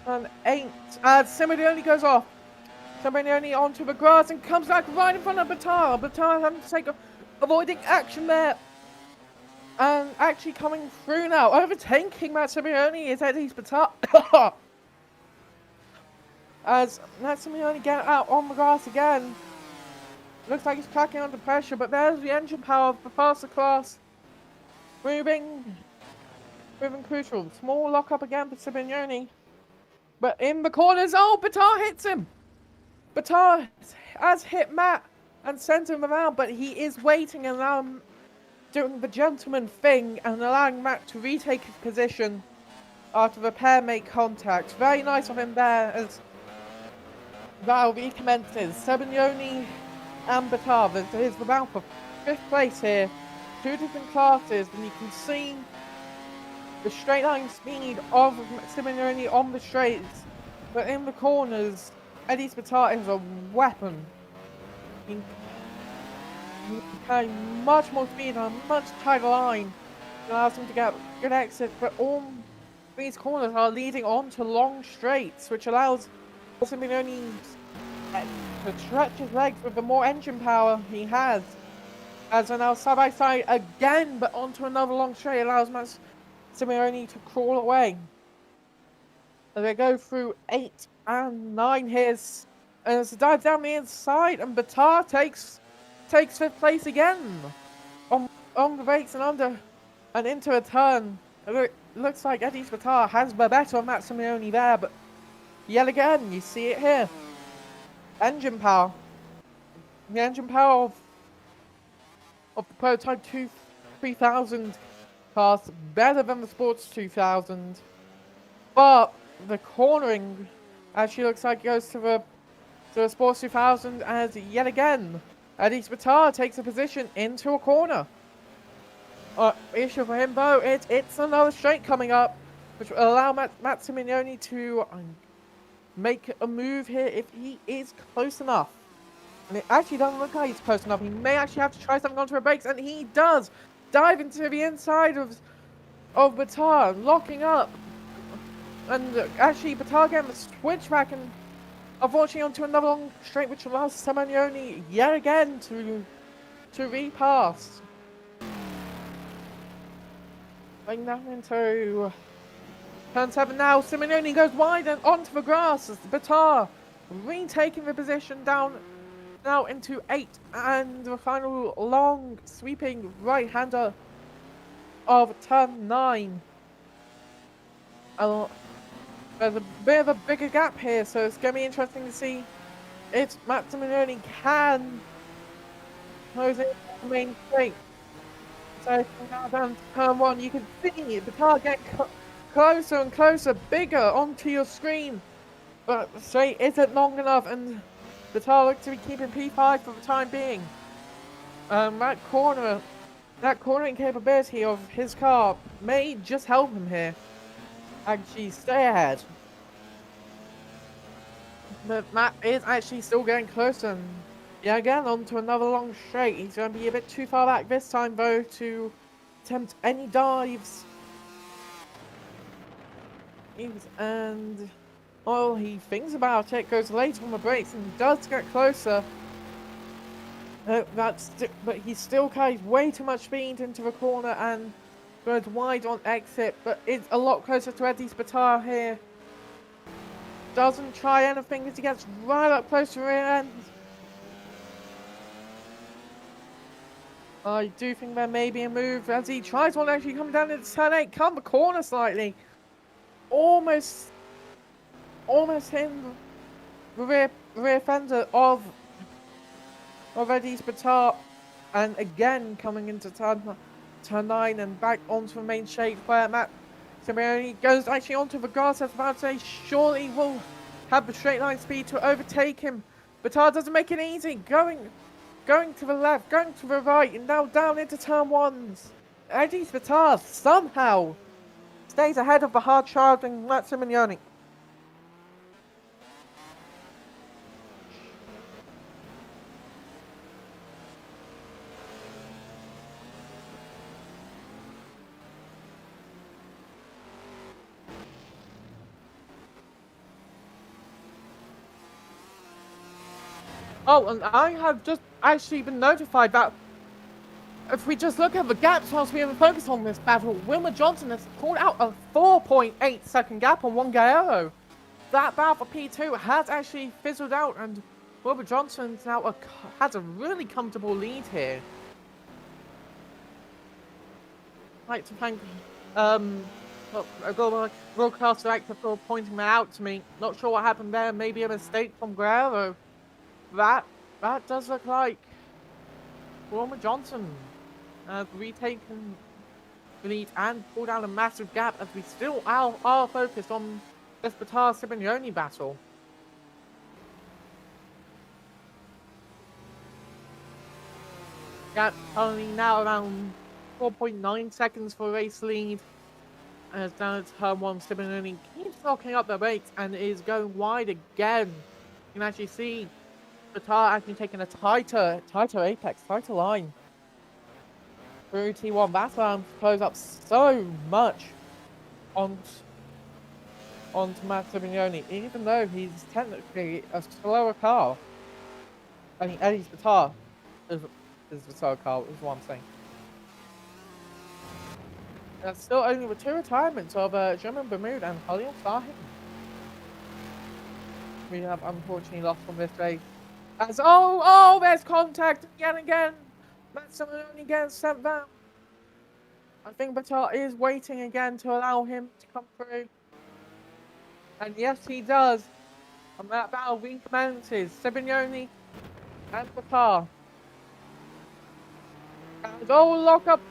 turn 8. As Simeone goes off. Simeone onto the grass and comes back right in front of Battaglia. Battaglia having to take avoiding action there. And actually coming through now, overtaking Matt Simeone is Eddie's Battaglia. As Matt Simeone get out on the grass again. Looks like he's cracking under pressure, but there's the engine power of the faster class. Moving crucial. Small lock up again for Simeone. But in the corners, oh, Battaglia hits him. Battaglia has hit Matt and sent him around, but he is waiting and doing the gentleman thing and allowing Matt to retake his position after the pair make contact. Very nice of him there as Val recommences. Simeone and Battaglia is the battle for 5th place here. 2 different classes, and you can see the straight line speed of Simeone on the straights, but in the corners, Eddie Battaglia is a weapon. He carry much more speed on a much tighter line. It allows him to get good exit, but all these corners are leading on to long straights, which allows Simeone to stretch his legs with the more engine power he has. As they're now side by side again, but onto another long straight, allows Simeone to crawl away. As they go through 8 and 9 here, and as it dives down the inside, and Battaglia takes 5th place again on the brakes and under and into a turn. It looks like Eddie Battaglia has the better of Matt Simeone there, but yet again you see it here. Engine power. The engine power of the Prototype 3000 class better than the Sports 2000, but the cornering actually looks like it goes to the Sports 2000 as yet again Eddie Battaglia takes a position into a corner. Issue for him though, it's another straight coming up, which will allow Matt Simeone to make a move here if he is close enough. And it actually doesn't look like he's close enough. He may actually have to try something onto the brakes, and he does dive into the inside of Battaglia, locking up. And actually Battaglia getting the switch back and unfortunately onto another long straight, which allows Simeone yet again to repass. Going down into turn 7 now. Simeone goes wide and onto the grass as Battaglia retaking the position down now into 8, and the final long sweeping right-hander of turn 9. There's a bit of a bigger gap here, so it's going to be interesting to see if Matt Simeone can close in the main straight. So now down to turn 1, you can see the car get closer and closer, bigger onto your screen, but the straight isn't long enough, and the car looks to be keeping P5 for the time being. That cornering capability of his car may just help him here actually stay ahead. But Matt is actually still getting closer, and yeah, again onto another long straight. He's going to be a bit too far back this time though to attempt any dives. And while he thinks about it, goes late on the brakes and does get closer. But he still carries way too much speed into the corner and goes wide on exit, but it's a lot closer to Eddie Battaglia here. Doesn't try anything as he gets right up close to the rear end. I do think there may be a move as he tries one actually coming down into turn 8, cut the corner slightly. Almost hitting the rear fender of Eddie Battaglia, and again coming into turn 9 and back onto the main straight where Matt Simeone goes actually onto the grass. I was about to say surely will have the straight line speed to overtake him, Batar doesn't make it easy. Going to the left, going to the right, and now down into turn ones. Eddie Batar somehow stays ahead of the hard-charging Maximiliani. Oh, and I have just actually been notified that if we just look at the gaps whilst we have a focus on this battle, Wilmer Johnson has pulled out a 4.8 second gap on one Gallardo. That battle for P2 has actually fizzled out, and Wilmer Johnson now has a really comfortable lead here. I'd like to thank a global broadcast director for pointing that out to me. Not sure what happened there, maybe a mistake from Guerrero. That does look like Wilmer Johnson has retaken the lead and pulled out a massive gap as we still are focused on this Batar-Simeoni battle. Gap currently now around 4.9 seconds for race lead. As down at turn 1, Simeoni keeps locking up the brakes and is going wide again. You can actually see Batar actually taking a tighter apex, tighter line through T1. That's allowed him to close up so much onto Matt Simeoni, even though he's technically a slower car. I mean, Eddie's Batar is a slower car, is what I'm saying. That's still only with 2 retirements of German Bermude and Khalil Sahib. We have unfortunately lost from this race. As there's contact yet again. Matt Simeoni gets sent down. I think Batar is waiting again to allow him to come through. And yes, he does. And that battle recommences. Simeoni and Batar. And lock up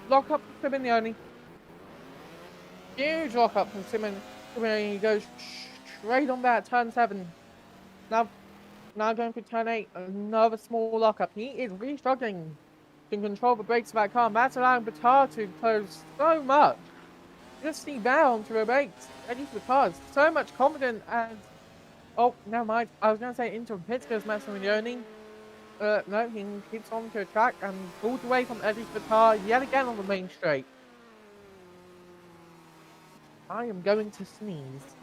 Simeoni. Huge lock up from Simeoni. He goes straight on that turn 7. Now going for turn 8, another small lockup. He is really struggling to control the brakes of that car. That's allowing Batar to close so much. Just see down to the brakes. Eddie Batar is so much confident and... Oh, never mind. I was going to say into pits goes Massimiliani. No, he keeps on to a track and pulls away from Eddie Batar yet again on the main straight. I am going to sneeze.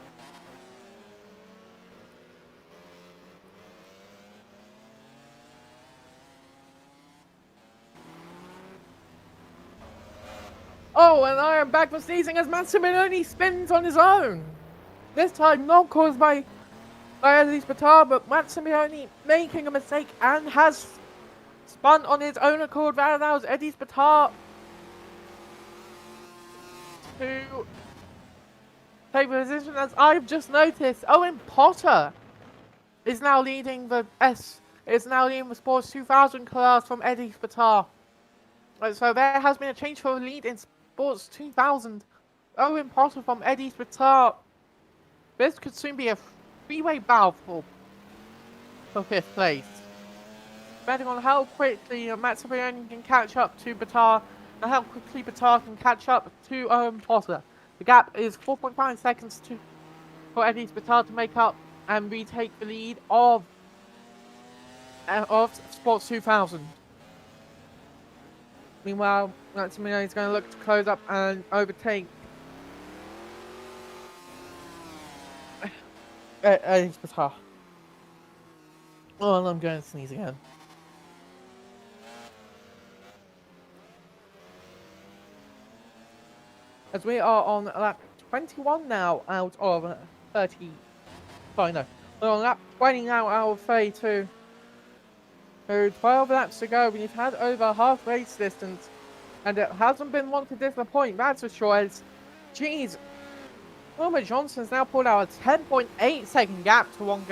Oh, and I am back for sneezing as Massimiliani spins on his own. This time not caused by Eddie Batar, but Massimiliani making a mistake and has spun on his own accord. That allows Eddie Batar to take the position. As I've just noticed, Owen Potter is now leading the Sports 2000 class from Eddie Batar. So there has been a change for the lead in Sports 2000. Owen Potter from Eddie Batar. This could soon be a three-way battle for 5th place. Depending on how quickly Maximilian can catch up to Batar and how quickly Batar can catch up to Owen Potter. The gap is 4.5 seconds for Eddie Batar to make up and retake the lead of Sports 2000. Meanwhile, Maximilian is going to look to close up and overtake Eddie Batar. Oh, and I'm going to sneeze again. As we are on lap 21 now out of 30. Sorry, no. We're on lap 20 now out of 32. So 12 laps to go. We've had over half race distance. And it hasn't been one to disappoint, that's for sure. It's, geez, Wilmer Johnson's now pulled out a 10.8 second gap to one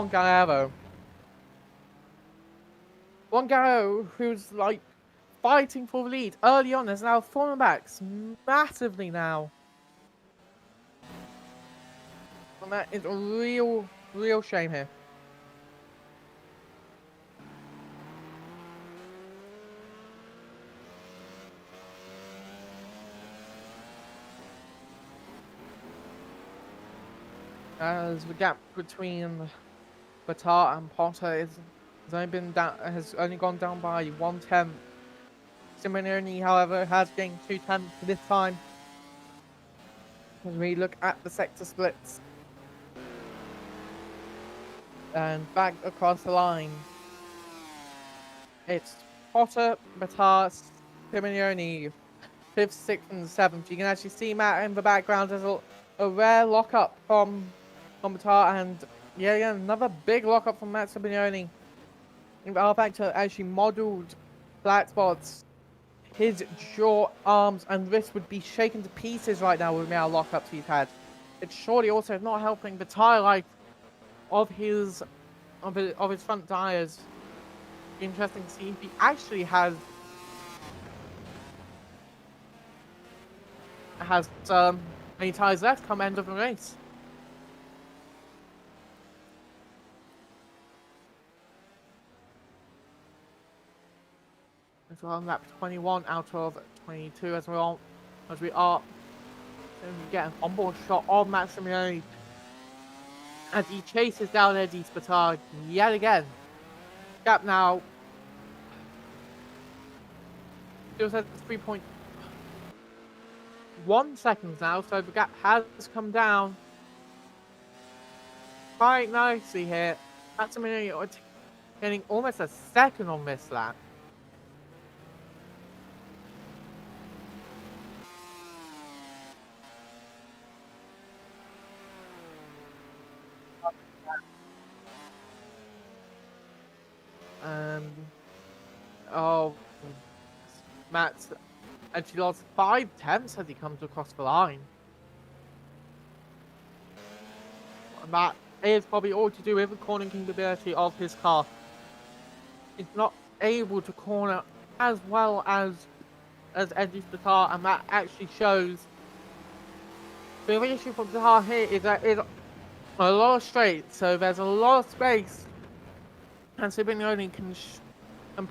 Gallardo. One Gallardo who's like fighting for the lead early on has now fallen back massively now. And that is a real shame here. as the gap between Batar and Potter has only gone down by 1/10. Simeone, however, has gained 2/10 this time. As we look at the sector splits and back across the line, it's Potter, Batar, Simeone, 5th, 6th, and 7th. You can actually see Matt in the background. There's a rare lockup from Batar, and yeah, another big lockup from Matt Simeone. Our factor actually modelled flat spots. His jaw, arms, and wrists would be shaken to pieces right now with the amount of lockups he's had. It's surely also not helping the tire life of his front tires. Interesting to see if he actually has any tires left come end of the race. As we're on lap 21 out of 22 as we are getting an onboard shot of Matt Simeone as he chases down Eddie Spatard yet again. Gap now still says 3.1 seconds now, so the gap has come down quite nicely here. Matt Simeone getting almost a second on this lap. Matt actually lost 5/10 as he comes across the line. And that is probably all to do with the cornering capability of his car. He's not able to corner as well as Eddie Spatard, and that actually shows. The only issue for Spatard here is that it's a lot of straight, so there's a lot of space, and Simeone can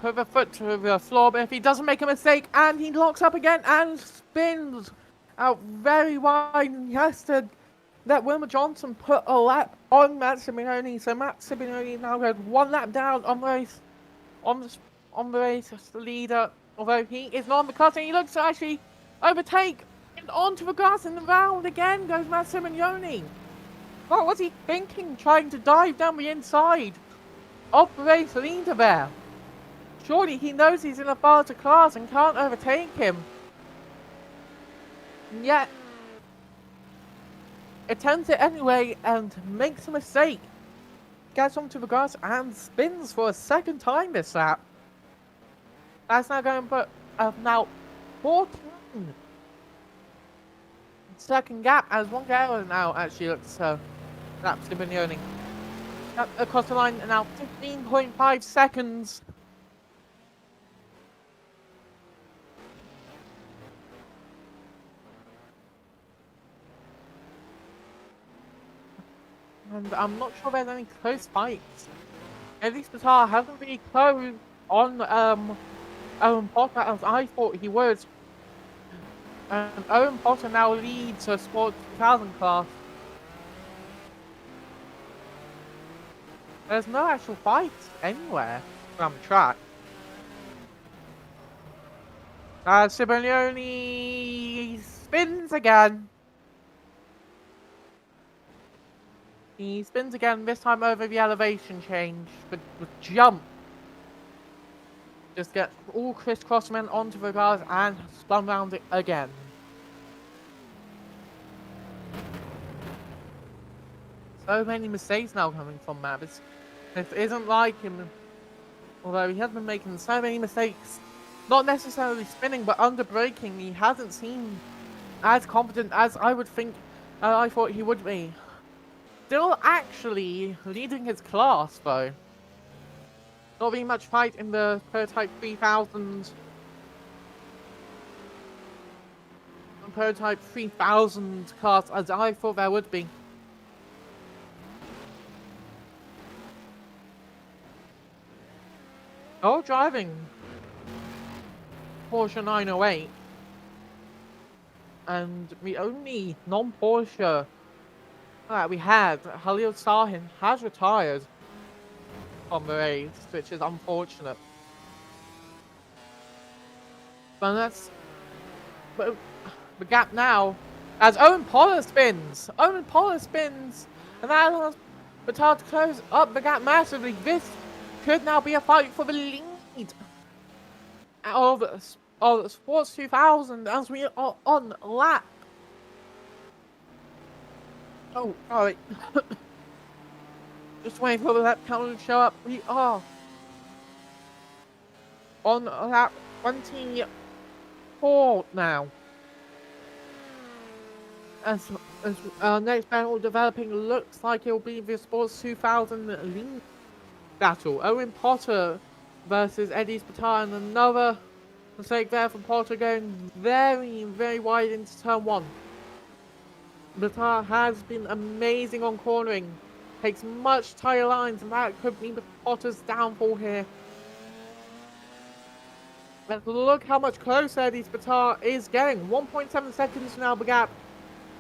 put the foot to the floor, but if he doesn't make a mistake, and he locks up again and spins out very wide, and he has to let Wilmer Johnson put a lap on Matt Simeone, so Matt Simeone now goes one lap down on the race, on the race as the leader, although he is not on the cut, and he looks to actually overtake, and onto the grass, and round again goes Matt Simeone. What was he thinking, trying to dive down the inside of the race leader there? Surely he knows he's in a faster class and can't overtake him. And yet, attempts it anyway and makes a mistake. Gets onto the grass and spins for a second time this lap. That's now going to put now 14 second gap as one guy now actually looks lap Simeone. Across the line now 15.5 seconds. And I'm not sure there's any close fights. At least Batar hasn't really closed on Owen Potter as I thought he would. And Owen Potter now leads a Sport 2000 class. There's no actual fights anywhere around the track. Simeone spins again. He spins again, this time over the elevation change, but with jump. Just get all crisscross men onto the cars and spun round it again. So many mistakes now coming from Matt. This isn't like him, although he has been making so many mistakes. Not necessarily spinning, but under braking. He hasn't seemed as confident as I would think, I thought he would be. Still actually leading his class though. Not being much fight in the Prototype 3000. Prototype 3000 class as I thought there would be. Oh, driving Porsche 908. And the only non-Porsche Alright, we had Halil Sahin has retired from the race, which is unfortunate. But that's the gap now as Owen Pollard spins. And that allows Batar to close up the gap massively. This could now be a fight for the lead of Sports 2000 as we are on lap. Oh, alright. Just waiting for the lap counter to show up. We are on lap 24 now. As our next battle developing looks like it will be the Sports 2000 lead battle. Owen Potter versus Eddie Spatar, and another mistake there from Potter, going very, very wide into turn 1. Spatar has been amazing on cornering, takes much tighter lines, and that could be Potter's downfall here. Let's look how much closer Eddie Spatar is getting. 1.7 seconds now the gap.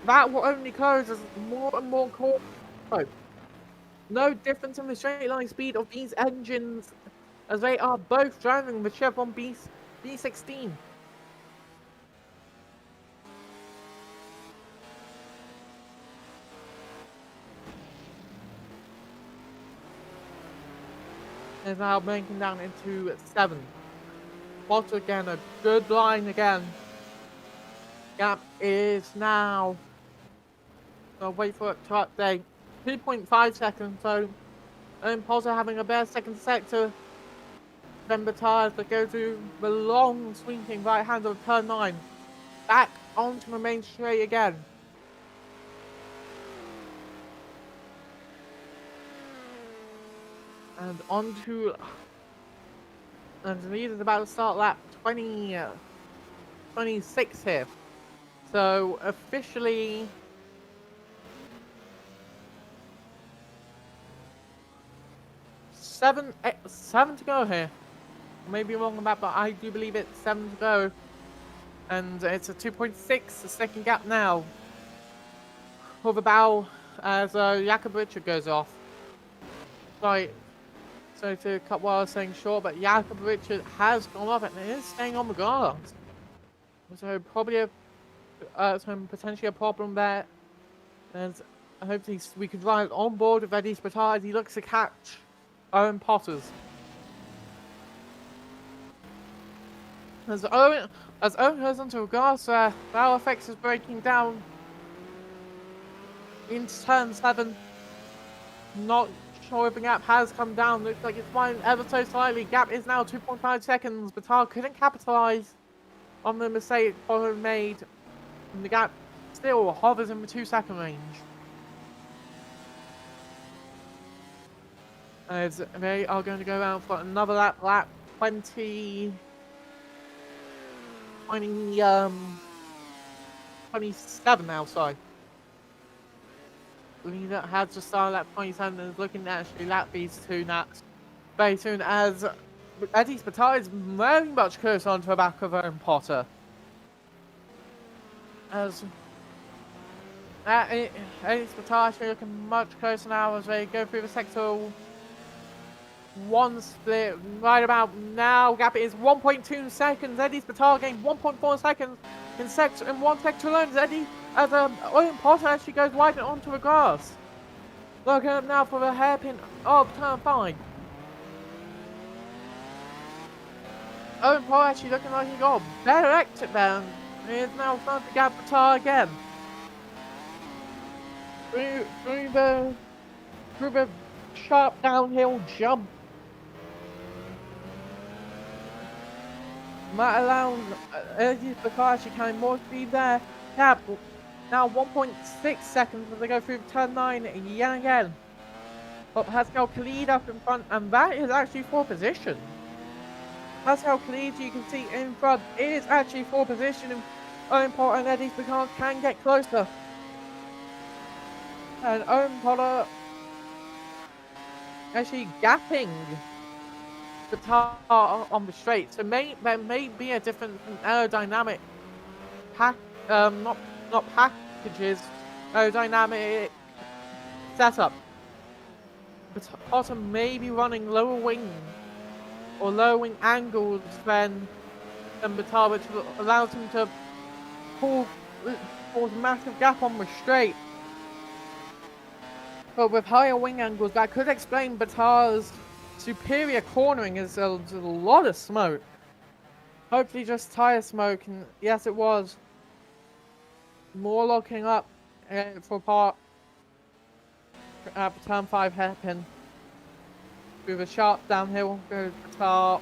That will only close as more and more corners. No difference in the straight line speed of these engines as they are both driving the Chevron B16. Is now breaking down into 7. Potter again, a good line again. Gap is now, I'll wait for it to update, 2.5 seconds, so Potter having a better second sector than Batar as they go through the long sweeping right hand of turn 9. Back onto the main straight again. And onto, and the lead is about to start lap 26 here. So officially, seven to go here. I may be wrong on that, but I do believe it's 7 to go. And it's a 2.6 second gap now for the bow as Jakob Richard goes off. Sorry to cut what I was saying short, but Jakob Richard has gone off and is staying on the grass. So probably potentially a problem there. And hopefully we can ride on board with Eddie Spatar as he looks to catch Owen Potters. As Owen goes onto the grass, Bow Effects is breaking down into turn 7. Not sure if the gap has come down. Looks like it's flying ever so slightly. Gap is now 2.5 seconds. Batar couldn't capitalise on the mistake Potter made. And the gap still hovers in the 2-second range. As they are going to go around for another lap 27 now, sorry. Leader has just started lap 27 and is looking to actually lap these two naps very soon as Eddie Spatar is very much close onto the back of Owen Potter. As Eddie Spatar actually looking much closer now as they go through the sector 1 split right about now. Gap is 1.2 seconds. Eddie Spatar gained 1.4 seconds in one sector alone as Owen Potter actually goes wide onto the grass. Looking up now for the hairpin of turn 5. Owen Potter actually looking like he got a better exit there. He is now starting to gap Batar again. Through the sharp downhill jump. Might allow Eddie Spatar actually carrying more speed there. Gap now 1.6 seconds as they go through turn 9 yet again. But Pascal Khalid up in front, and that is actually for position. Pascal Khalid, you can see in front, is actually for position. And Owen Potter and Eddie Spatar can get closer. And Owen Potter actually gapping Spatar on the straight. So there may be a different aerodynamic not packages, aerodynamic setup. But Bottom may be running lower wing or lower wing angles than Batar, which allows him to cause a massive gap on the straight. But with higher wing angles, that could explain Batar's superior cornering. Is a lot of smoke. Hopefully just tire smoke, and yes it was. More locking up for part at the turn 5 hairpin. With a sharp downhill, goes Batar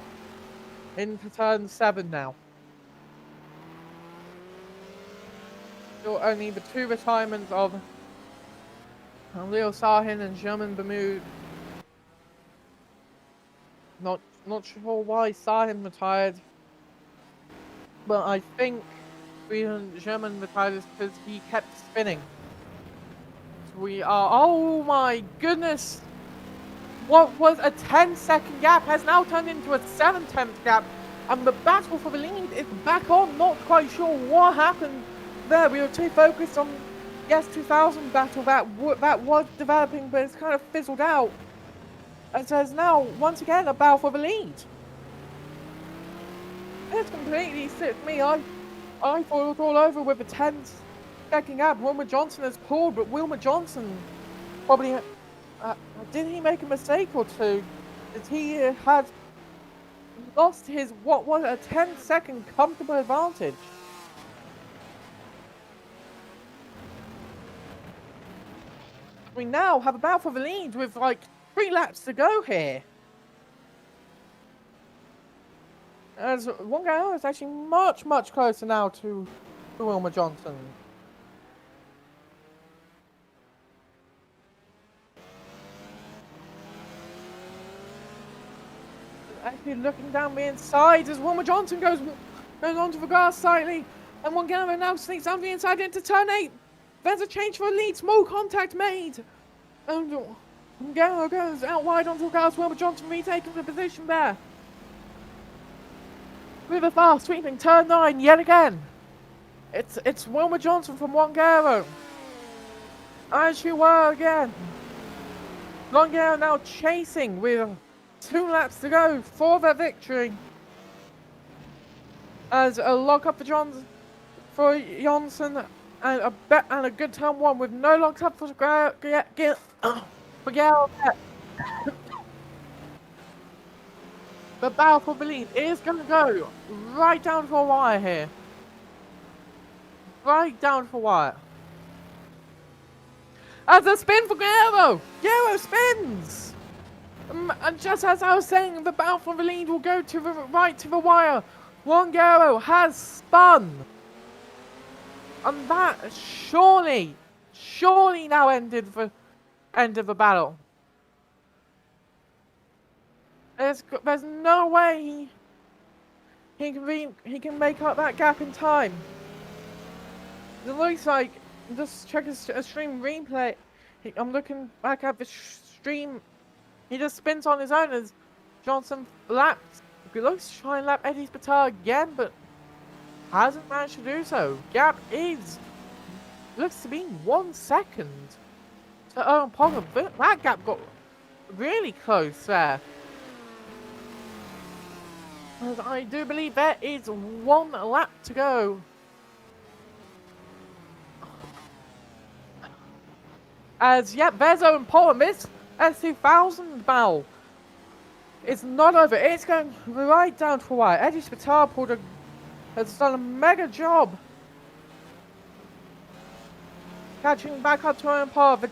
into turn 7 now. Still only the 2 retirements of Leo Sahin and German Bermude. Not sure why Sahin retired, but I think German retired is because he kept spinning. So we are, oh my goodness! What was a 10-second gap has now turned into a 7-10 gap, and the battle for the lead is back on. Not quite sure what happened there. We were too focused on yes 2000 battle that was developing, but it's kind of fizzled out. And so it's now once again a battle for the lead. It's completely slipped me. I thought it was all over with a 10-second gap. Wilmer Johnson has pulled, but Wilmer Johnson probably did he make a mistake or two? Did he had lost his what was a 10-second comfortable advantage? We now have a battle for the lead with like 3 laps to go here. As one guy is actually much closer now to Wilmer Johnson. Actually looking down the inside as Wilmer Johnson goes onto the grass slightly, and Wangara now sneaks down the inside into turn 8. There's a change for a lead, small contact made, and Wangara goes out wide onto the grass. Wilmer Johnson retaking the position there. With a fast sweeping turn 9 yet again. It's Wilmer Johnson from Wangara. As you were again. Wangara now chasing with 2 laps to go for the victory. As a lock up for Johnson and a good turn 1 with no locks up for Gale. The battle for the lead is going to go right down for a wire here. Right down for a wire. As a spin for Guerrero! Guerrero spins! And just as I was saying, the battle for the lead will go to the right to the wire. Juan Guerrero has spun. And that surely now ended the end of the battle. There's no way he can make up that gap in time. It looks like, just check a stream replay. I'm looking back at the stream. He just spins on his own as Johnson laps. He looks to try and lap Eddie's Batar again, but hasn't managed to do so. Gap looks to be 1 second to Owen Potter. That gap got really close there. As I do believe there is 1 lap to go. As, yep, there's Owen Potter. This S2000 battle is not over. It's going right down to a wire. Eddie Spatar has done a mega job catching back up to Owen Potter.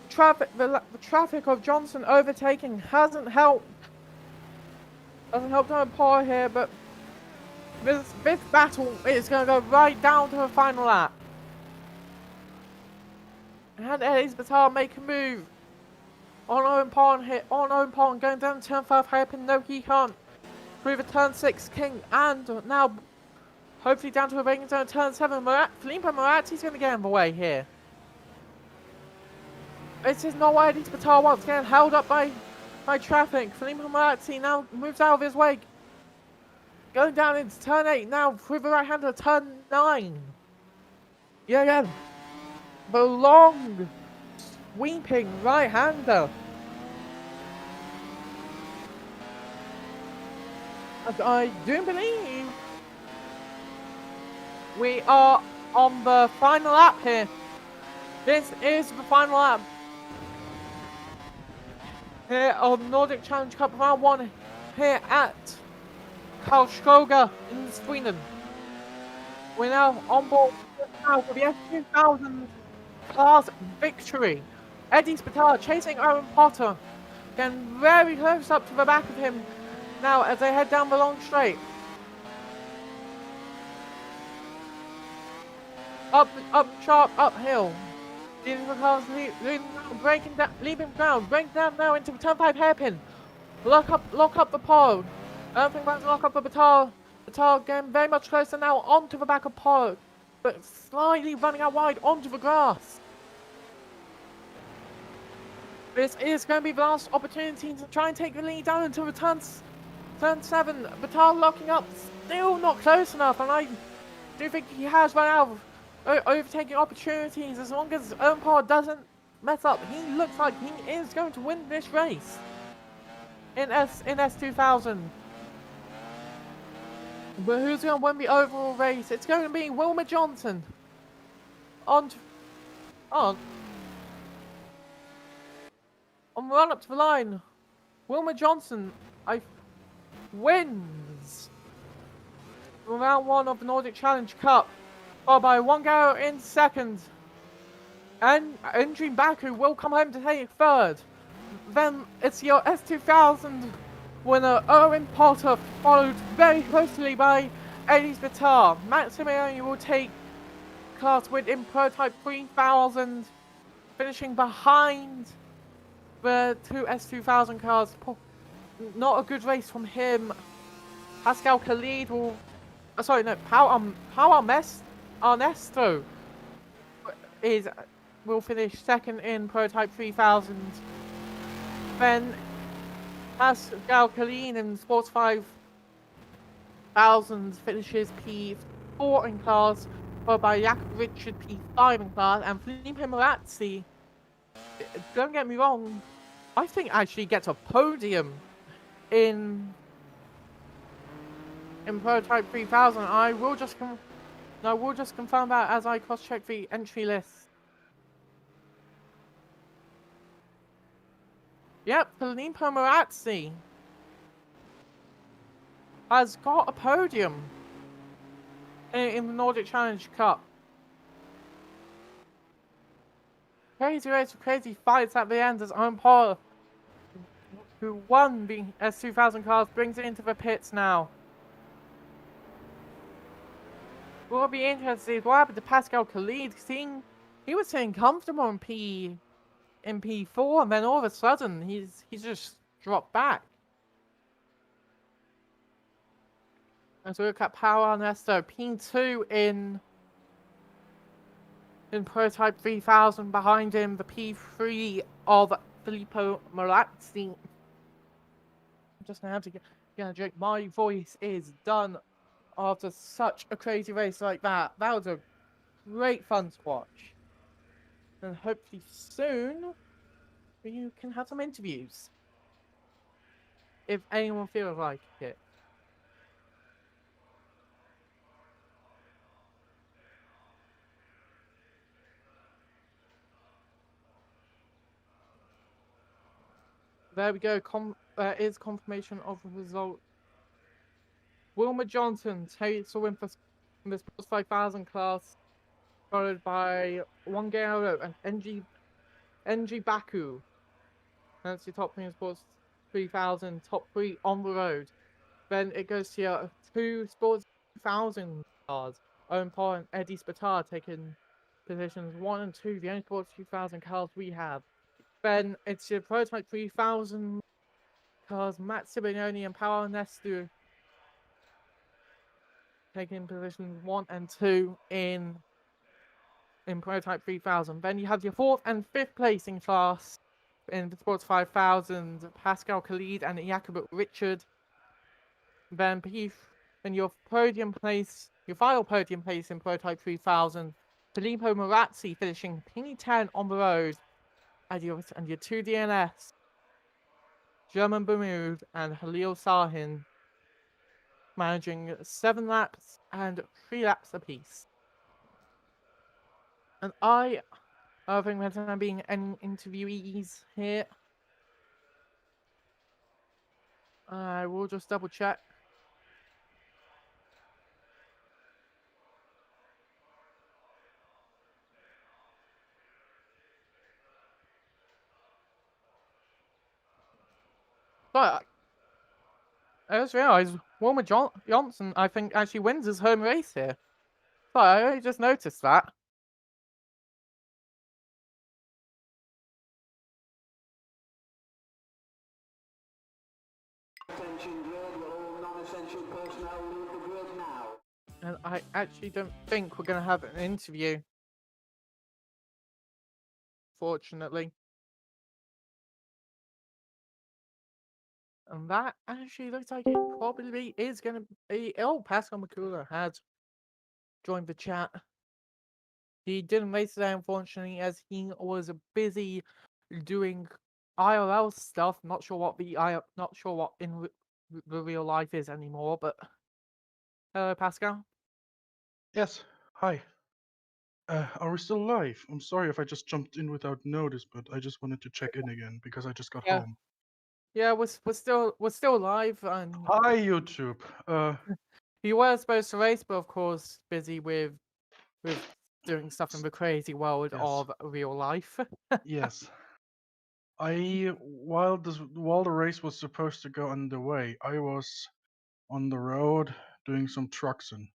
The traffic of Johnson overtaking hasn't helped. Doesn't help Owen Potter here, but this battle is going to go right down to the final lap. And Eddie Batar make a move on Owen Potter here, going down turn 5 hairpin. No, he can't. Through the turn 6 King, and now hopefully down to a braking zone turn 7. Felipe Moratti's going to get in the way here. This is not what Eddie Batar wants. Getting held up by traffic. Felipe Moratti now moves out of his way. Going down into turn 8 now through the right hand of turn 9. Yeah, again. The long sweeping right-hander. And I do believe we are on the final lap here. This is the final lap here on Nordic Challenge Cup round 1 here at Karlskoga in Sweden. We're now on board now for the S2000 class victory. Eddie Spatard chasing Owen Potter, getting very close up to the back of him now as they head down the long straight. Up sharp uphill. Leading the cars, leaving ground, breaking down now into the turn 5 hairpin. Lock up the pole. I don't think that's lock up the batar. Batar getting very much closer now onto the back of pole, but slightly running out wide onto the grass. This is going to be the last opportunity to try and take the lead down until the turn 7. Batar locking up, still not close enough, and I do think he has run out of overtaking opportunities. As long as Owen doesn't mess up, he looks like he is going to win this race in S2000. But who's going to win the overall race? It's going to be Wilmer Johnson on run up to the line. Wilmer Johnson wins round 1 of the Nordic Challenge Cup, followed by Wongao in second, and Andrew Baku will come home to take third. Then it's your S2000 winner Owen Potter, followed very closely by Eddie Spatard. Matt Simeone will take class win in Prototype 3000, finishing behind the 2 S2000 cars. Not a good race from him. Pascal Khalid will... sorry, no, Pau Arnesto will finish second in Prototype 3000. Then Pascal Khalid in Sports 5000 finishes P4 in class, followed by Jakob Richard P5 in class, and Felipe Morazzi, don't get me wrong, I think actually gets a podium in Prototype 3000. I will just confirm that as I cross-check the entry list. Yep, Felipe Morazzi has got a podium in the Nordic Challenge Cup. Crazy race, crazy fights at the end as Owen Potter, who won the S2000 cars, brings it into the pits now. Will be interested what happened to Pascal Khalid. He was sitting comfortable in P4, and then all of a sudden he's just dropped back. As we look at Pau Arnesto, P2 in Prototype 3000. Behind him, the P3 of Filippo Morazzi. I'm just gonna have to get a drink. My voice is done after such a crazy race like that. That was a great fun to watch. And hopefully soon you can have some interviews, if anyone feels like it. There we go. There is confirmation of the result. Wilmer Johnson takes a win for the Sports 5000 class, followed by Wongao and NG Baku. That's your top 3 in Sports 3000, top 3 on the road. Then it goes to your 2 Sports 1000 cars. Owen Potter and Eddie Spatard taking positions 1 and 2, the only Sports 2000 cars we have. Then it's your Prototype 3000 cars, Matt Simeone and Pau Arnesto taking positions 1 and 2 in Prototype 3000. Then you have your 4th and 5th placing class in the Sports 5000, Pascal Khalid and Jakob Richard. Then your podium place, your final podium place in Prototype 3000, Filippo Morazzi finishing P10 on the road. and your two DNS, German Bermude and Halil Sahin, managing 7 laps and 3 laps apiece. And I think there's going to be any interviewees here. I will just double check. But I just realised Wilma Johnson, I think, actually wins his home race here. But I only just noticed that. And I actually don't think we're going to have an interview. Fortunately. And that actually looks like it probably is going to be... Oh, Pascal Makula has joined the chat. He didn't race today, unfortunately, as he was busy doing IRL stuff. Not sure what in the real life is anymore, but... Hello, Pascal. Yes, hi. Are we still live? I'm sorry if I just jumped in without notice, but I just wanted to check in again because I just got home. Yeah, we're still live. Hi, YouTube. He was supposed to race, but of course busy with doing stuff in the crazy world of real life. Yes. While the race was supposed to go underway, I was on the road doing some trucksing.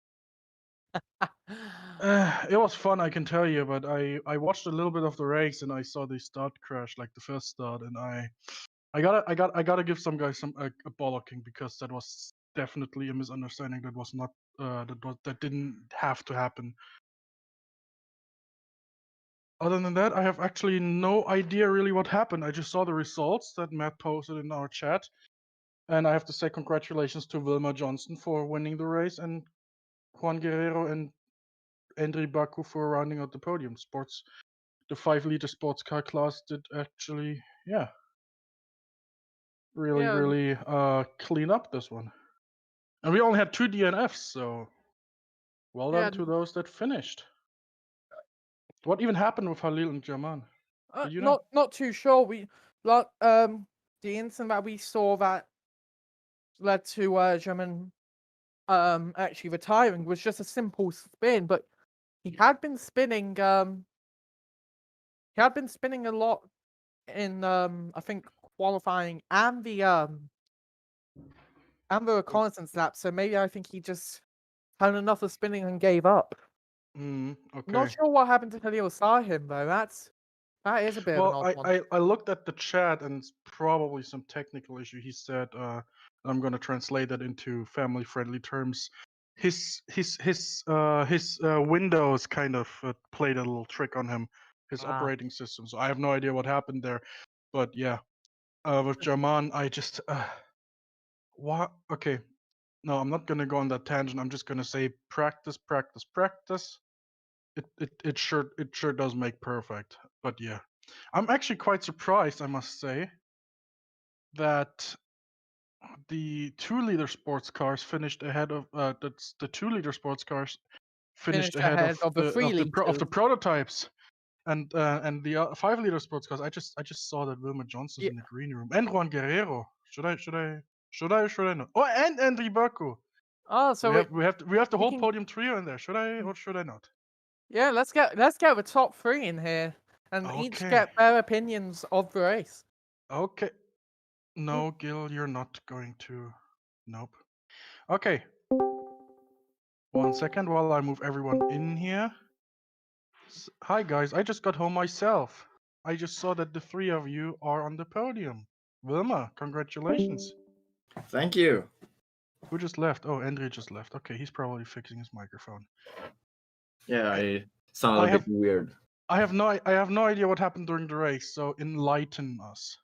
It was fun, I can tell you, but I watched a little bit of the race and I saw the start crash, like the first start, and I gotta give some guys a bollocking because that was definitely a misunderstanding. That was not that didn't have to happen. Other than that, I have actually no idea really what happened. I just saw the results that Matt posted in our chat, and I have to say congratulations to Wilma Johnson for winning the race and Juan Guerrero and Andriy Baku for rounding out the podium. The 5-liter sports car class did actually, really clean up this one. And we only had 2 DNFs, so well done to those that finished. What even happened with Halil and German? Did you know? Not too sure. The incident that we saw that led to German actually retiring was just a simple spin, but he had been spinning a lot in I think qualifying and the reconnaissance lap, so maybe I think he just had enough of spinning and gave up. Okay. Not sure what happened to Halil Sahim though. That is a bit of an odd one. I looked at the chat and it's probably some technical issue. He said, I'm going to translate that into family-friendly terms. His Windows kind of played a little trick on him, his operating system. So I have no idea what happened there. But yeah, with German, I just what? Okay, no, I'm not gonna go on that tangent. I'm just gonna say practice, practice, practice. It sure does make perfect. But yeah, I'm actually quite surprised, I must say, that the 2-liter sports cars finished ahead of that's the 2-liter sports cars finished ahead of the prototypes. And the 5-liter sports cars, I just saw that Wilma Johnson's in the green room and Juan Guerrero. Should I not? Oh, and Andriy Baku. Oh, so we have the whole podium trio in there. Should I or should I not? Yeah, let's get the top 3 in here, and each get their opinions of the race. Okay. No, Gil, you're not going to. Nope. Okay. 1 second while I move everyone in here. Hi guys, I just got home myself. I just saw that the 3 of you are on the podium. Wilma, congratulations. Thank you. Who just left? Oh, Andrea just left. Okay, he's probably fixing his microphone. Yeah, I sounded a bit weird. I have no idea what happened during the race, so enlighten us.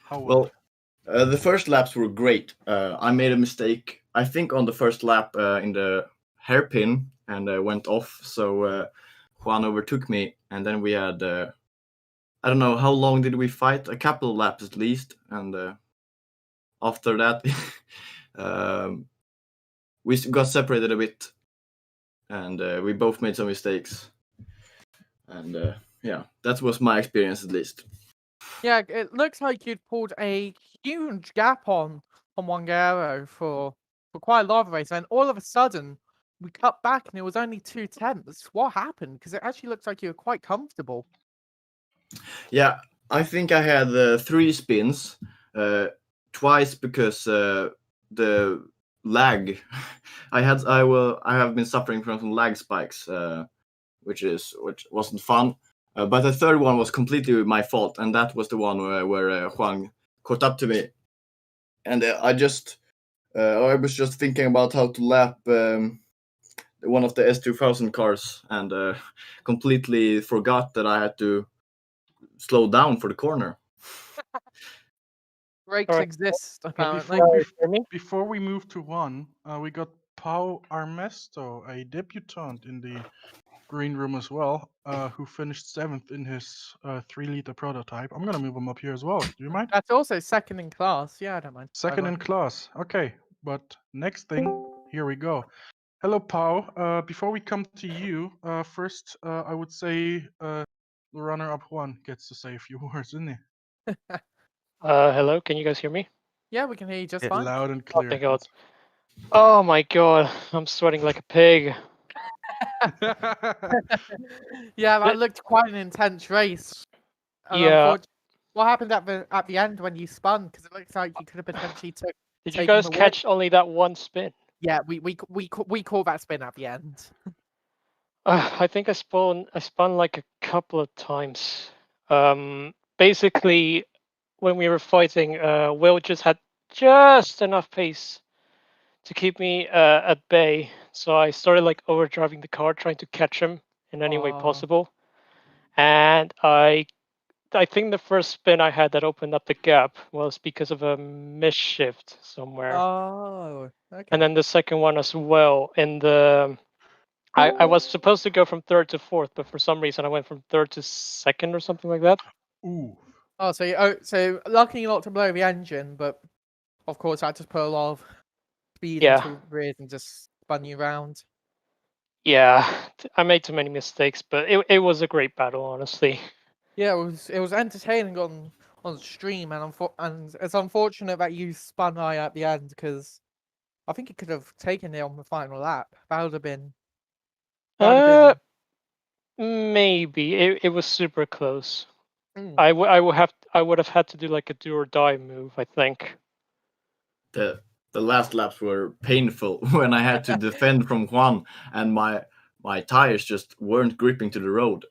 How was it? The first laps were great. I made a mistake, I think, on the first lap in the hairpin, and I went off. So Juan overtook me, and then we had I don't know how long did we fight, a couple of laps at least, and after that we got separated a bit, and we both made some mistakes, and yeah, that was my experience at least. Yeah, it looks like you'd pulled a huge gap on Wangaro for quite a lot of race, and all of a sudden we cut back and it was only 2/10. What happened? Because it actually looks like you were quite comfortable. Yeah, I think I had 3 spins, twice because the lag. I have been suffering from some lag spikes, which wasn't fun. But the third one was completely my fault, and that was the one where Juan caught up to me, and I was just thinking about how to lap one of the S2000 cars, and completely forgot that I had to slow down for the corner. Brakes Alright. exist, Okay, apparently. before we move to Juan, we got Pau Armesto, a debutant in the green room as well, who finished 7th in his 3-liter prototype. I'm gonna move him up here as well. Do you mind? That's also second in class. Yeah, I don't mind. Second in class. Okay, but next thing, here we go. Hello, Pau. Before we come to you, first, I would say the runner-up Juan gets to say a few words, isn't he? Hello, can you guys hear me? Yeah, we can hear you just Yeah. fine. Loud and Oh, clear. thank God. Oh my God, I'm sweating like a pig. Yeah, that looked quite an intense race. And Yeah. what happened at the end when you spun? Because it looks like you could have potentially Did you taken guys the win. catch only that one spin? Yeah, we call that spin at the end. I think I spun like a couple of times. Basically, when we were fighting, Will just had just enough pace to keep me at bay. So I started like overdriving the car, trying to catch him in any way Oh. possible. And I think the first spin I had that opened up the gap was because of a misshift somewhere. Oh, okay. And then the second one as well. In the I was supposed to go from third to fourth, but for some reason I went from third to second or something like that. Ooh. Oh, so lucky not to blow the engine, but of course I just put a lot of speed into rear and just spun you around. Yeah, I made too many mistakes, but it was a great battle, honestly. Yeah, it was entertaining on stream, and it's unfortunate that you spun high at the end because I think you could have taken it on the final lap. That would have been. Maybe it was super close. Mm. I would have had to do like a do or die move, I think. The last laps were painful when I had to defend from Juan, and my tires just weren't gripping to the road.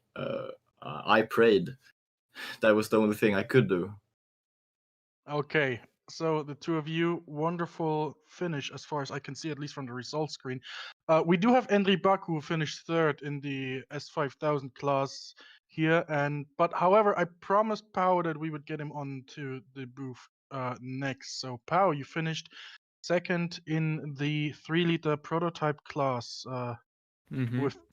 I prayed. That was the only thing I could do. Okay, so the two of you, wonderful finish as far as I can see, at least from the results screen. We do have Endry Buck, who finished 3rd in the S5000 class here, but however, I promised Pau that we would get him onto the booth next. So Pau, you finished 2nd in the 3-liter prototype class.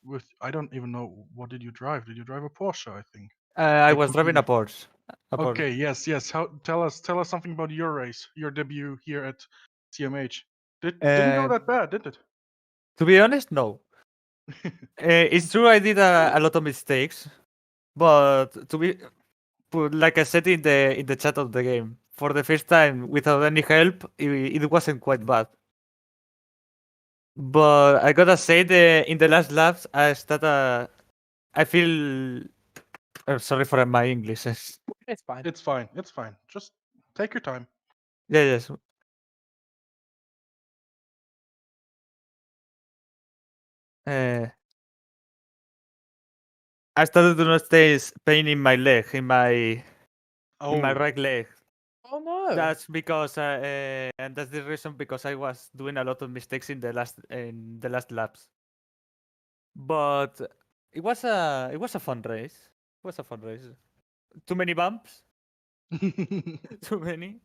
With I don't even know, what did you drive? Did you drive a Porsche? I think. I was driving a Porsche. Okay, yes. Tell us something about your race, your debut here at CMH. Didn't go that bad, did it? To be honest, no. It's true I did a lot of mistakes, but like I said in the chat of the game, for the first time without any help, it wasn't quite bad. But I gotta say, in the last laps, I feel. Sorry for my English. It's fine. It's fine. It's fine. Just take your time. Yeah, yes. I started to notice pain in my leg, in my right leg. Oh no! That's because, and that's the reason because I was doing a lot of mistakes in the last laps. But it was a fun race. It was a fun race. Too many bumps. Too many.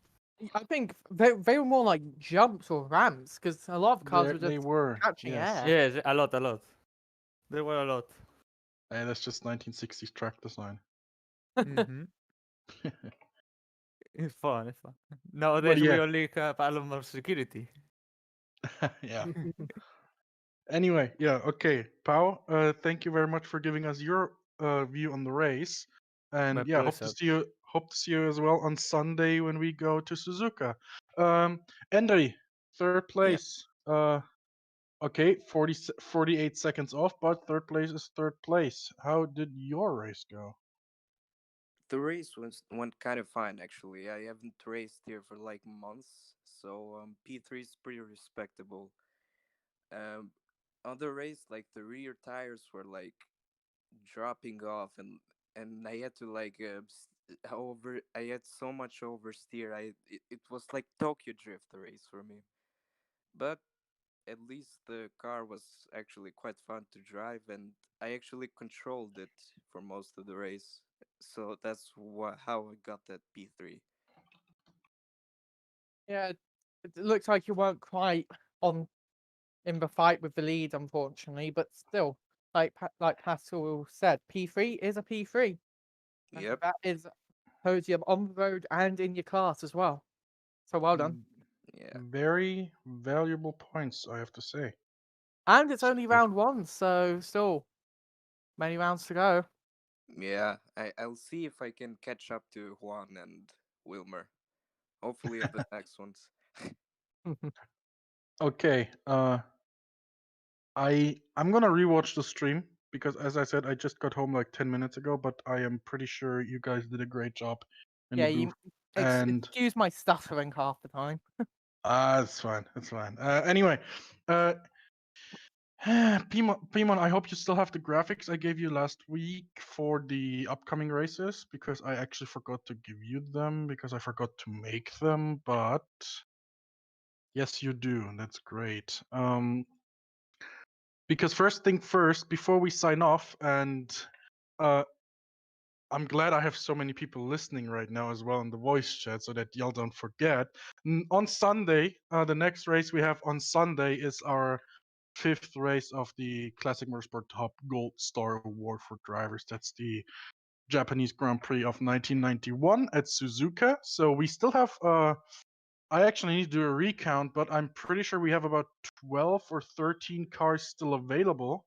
I think they were more like jumps or ramps because a lot of cars were just catching air. Yes, a lot. There were a lot. Hey, that's just 1960s track design. Mm-hmm. It's fun. It's fun. Nowadays we yeah. only have a lot more security. Yeah. Anyway, yeah, okay. Pao, thank you very much for giving us your view on the race. And My yeah, hope to pleasure. see you as well on Sunday when we go to Suzuka. Endry, third place. Okay, 48 seconds off, but third place is third place. How did your race go? The race went kind of fine actually. I haven't raced here for like months, so P3 is pretty respectable. Um, on the race, like the rear tires were like dropping off, and I had to like over. I had so much oversteer. It was like Tokyo Drift race for me, but at least the car was actually quite fun to drive, and I actually controlled it for most of the race. So that's how I got that P3. Yeah, it looks like you weren't quite on in the fight with the lead, unfortunately, but still, like Pascal said, P3 is a P3. And Yep. that is podium on the road and in your class as well. So well done. Yeah. Very valuable points, I have to say. And it's only So- round 1, so still many rounds to go. Yeah. I'll see if I can catch up to Juan and Wilmer. Hopefully at the next ones. Okay, I'm gonna rewatch the stream because, as I said, I just got home like 10 minutes ago, but I am pretty sure you guys did a great job in Yeah, the you booth. And excuse my stuttering half the time. it's fine, it's fine. Anyway, Pimon, I hope you still have the graphics I gave you last week for the upcoming races because I actually forgot to give you them because I forgot to make them, but yes, you do. That's great. Because first thing first, before we sign off, and I'm glad I have so many people listening right now as well in the voice chat so that y'all don't forget. On Sunday, the next race we have on Sunday is our 5th race of the Classic Motorsport Top Gold Star Award for drivers. That's the Japanese Grand Prix of 1991 at Suzuka. So we still have I actually need to do a recount, but I'm pretty sure we have about 12 or 13 cars still available.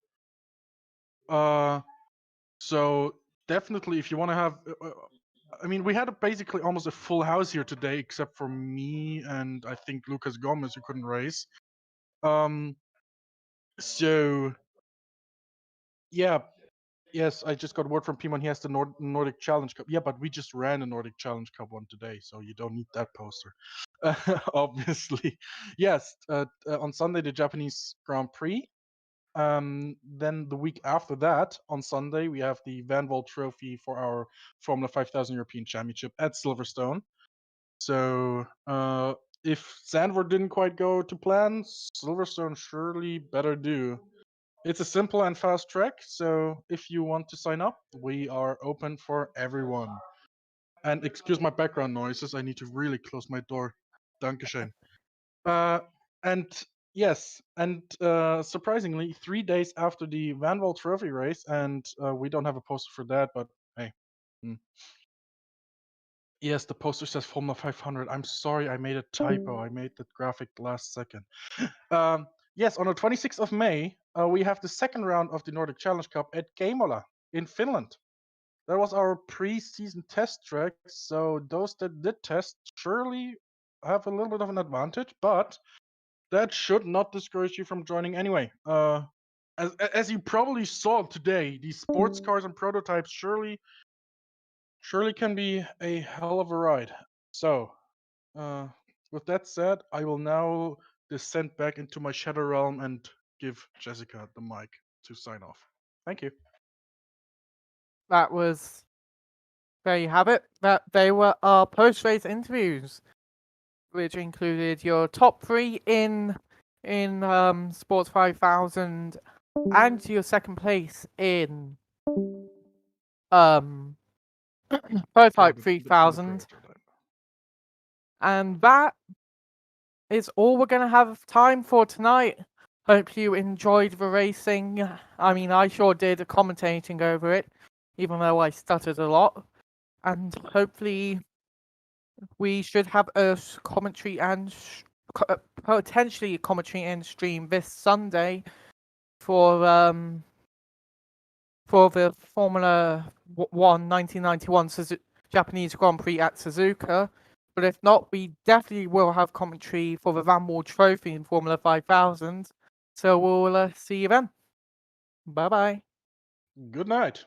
So definitely, if you want to have, I mean, we had basically almost a full house here today, except for me and I think Lucas Gomez, who couldn't race. So yeah, yes, I just got word from Pimon. He has the Nordic Challenge Cup. Yeah, but we just ran the Nordic Challenge Cup one today, so you don't need that poster. Obviously, yes. On Sunday, the Japanese Grand Prix. Then the week after that, on Sunday, we have the Van Wall Trophy for our Formula 5000 European Championship at Silverstone. So if Zandvoort didn't quite go to plan, Silverstone surely better do. It's a simple and fast track, so if you want to sign up, we are open for everyone. And excuse my background noises, I need to really close my door. Dankeschön. And yes, and surprisingly, 3 days after the Van Wall Trophy race, and we don't have a poster for that, but hey. Yes, the poster says Formula 500. I'm sorry, I made a typo. I made that graphic last second. Yes, on the 26th of May, we have the second round of the Nordic Challenge Cup at Keimola in Finland. That was our pre-season test track, so those that did test surely have a little bit of an advantage, but that should not discourage you from joining anyway. As you probably saw today, these sports cars and prototypes surely can be a hell of a ride. So, with that said, I will now descend back into my shadow realm and give Jessica the mic to sign off. Thank you. That was there you have it. That they were our post-race interviews, which included your top 3 in Sports 5000 and your second place in Prototype the 3000. prototype. And that is all we're going to have time for tonight. Hope you enjoyed the racing. I mean, I sure did commentating over it, even though I stuttered a lot. and hopefully we should have a commentary and potentially a commentary and stream this Sunday for the Formula 1 1991 Japanese Grand Prix at Suzuka. But if not, we definitely will have commentary for the Van Wall Trophy in Formula 5000. So we'll see you then. Bye bye. Good night.